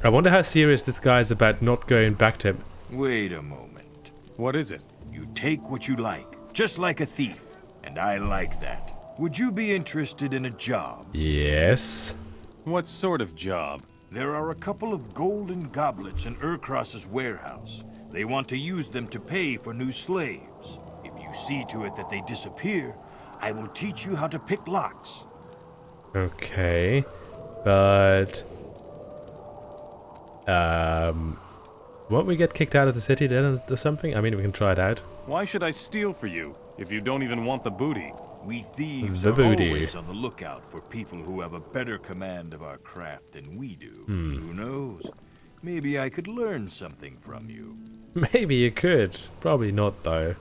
I wonder how serious this guy is about not going back to him. Wait a moment. What is it? You take what you like, just like a thief. And I like that. Would you be interested in a job? Yes. What sort of job? There are a couple of golden goblets in Urkras's warehouse. They want to use them to pay for new slaves. If you see to it that they disappear, I will teach you how to pick locks. Okay. But... Won't we get kicked out of the city then or something? I mean, we can try it out. Why should I steal for you if you don't even want the booty? We thieves The are booty. always on the lookout for people who have a better command of our craft than we do. Who knows? Maybe I could learn something from you. Maybe you could. Probably not, though.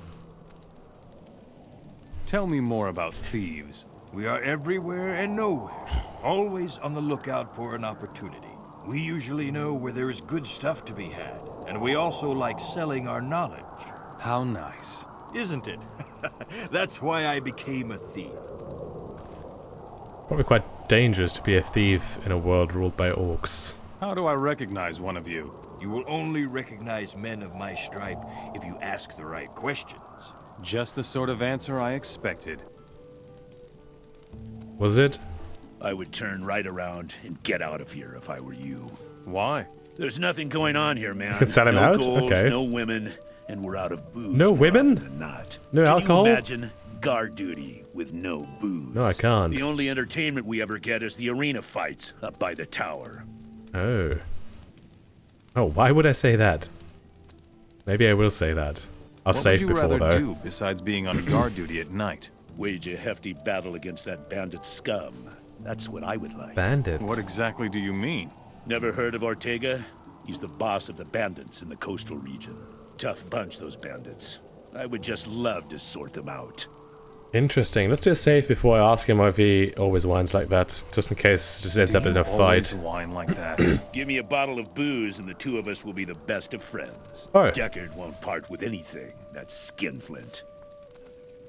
Tell me more about thieves. We are everywhere and nowhere, always on the lookout for an opportunity. We usually know where there is good stuff to be had, and we also like selling our knowledge. How nice. Isn't it? That's why I became a thief. Probably quite dangerous to be a thief in a world ruled by orcs. How do I recognize one of you? You will only recognize men of my stripe if you ask the right questions. Just the sort of answer I expected. Was it? I would turn right around and get out of here if I were you. Why? There's nothing going on here, man. You can sell him no out? Gold, Okay. no women, and we're out of booze. No more women? often than not. No alcohol? Can you imagine guard duty with no booze? No, I can't. The only entertainment we ever get is the arena fights up by the tower. Oh. Oh, why would I say that? Maybe I will say that. I'll save before, What would you rather though. do besides being on guard duty at night? Wage a hefty battle against that bandit scum. That's what I would like. Bandits? What exactly do you mean? Never heard of Ortega? He's the boss of the bandits in the coastal region. Tough bunch, those bandits. I would just love to sort them out. Interesting. Let's do a save before I ask him if he always whines like that, just in case it just ends up in a Always fight. whine like that. Give me a bottle of booze and the two of us will be the best of friends. Oh. Deckard won't part with anything, that skinflint.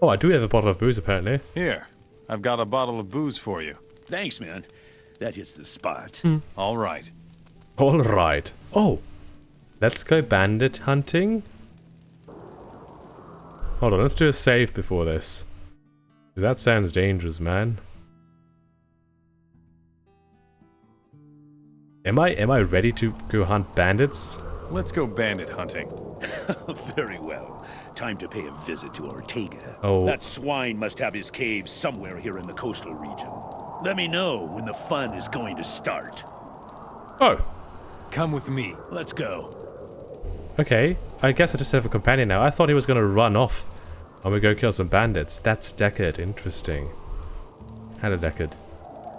Oh, I do have a bottle of booze, apparently. Here, I've got a bottle of booze for you. Thanks, man. That hits the spot. All right. All right. Oh, let's go bandit hunting. Hold on, let's do a save before this. That sounds dangerous, man. Am I ready to go hunt bandits? Let's go bandit hunting. Very well. Time to pay a visit to Ortega. Oh. That swine must have his cave somewhere here in the coastal region. Let me know when the fun is going to start. Oh. Come with me. Let's go. Okay, I guess I just have a companion now. I thought he was gonna run off and we go kill some bandits. That's Deckard. Interesting. Hello, Deckard.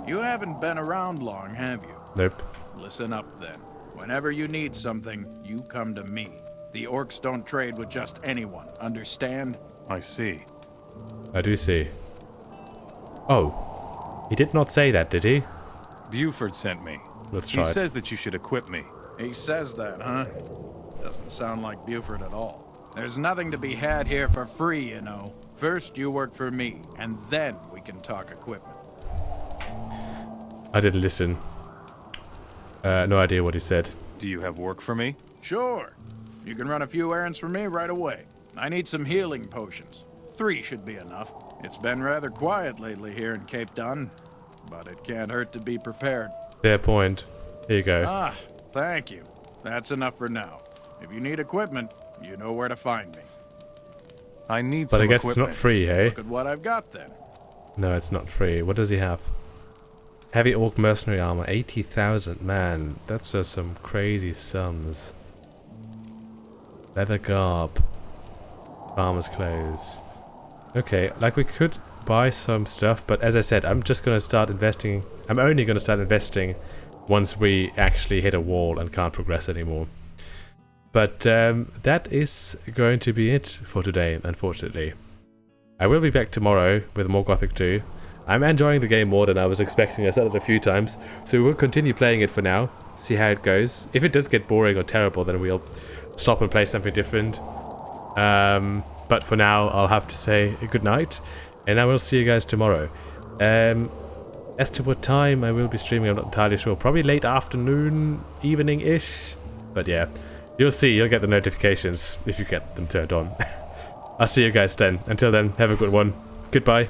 You haven't been around long, have you? Nope. Listen up then. Whenever you need something, you come to me. The orcs don't trade with just anyone, understand? I see. I do see. Oh. He did not say that, did he? Buford sent me. Let's try He it. says that you should equip me. He says that, huh? Doesn't sound like Buford at all. There's nothing to be had here for free, you know. First you work for me, and then we can talk equipment. I didn't listen. No idea what he said. Do you have work for me? Sure. You can run a few errands for me right away. I need some healing potions. 3 should be enough. It's been rather quiet lately here in Cape Dun, but it can't hurt to be prepared. Fair point. Here you go. Ah, thank you. That's enough for now. If you need equipment, you know where to find me. I need But some I guess equipment. it's not free, hey? Look at what I've got then. No, it's not free. What does he have? Heavy orc mercenary armor, 80,000. Man, that's just some crazy sums. Leather garb. Farmer's clothes. Okay, like we could buy some stuff, but as I said, I'm just gonna start investing. I'm only gonna start investing once we actually hit a wall and can't progress anymore. But that is going to be it for today, unfortunately. I will be back tomorrow with more Gothic 2. I'm enjoying the game more than I was expecting. I said it a few times, so we'll continue playing it for now, see how it goes. If it does get boring or terrible, then we'll stop and play something different. But for now, I'll have to say good night, and I will see you guys tomorrow. As to what time I will be streaming, I'm not entirely sure. Probably late afternoon, evening-ish. But yeah, you'll see. You'll get the notifications if you get them turned on. I'll see you guys then. Until then, have a good one. Goodbye.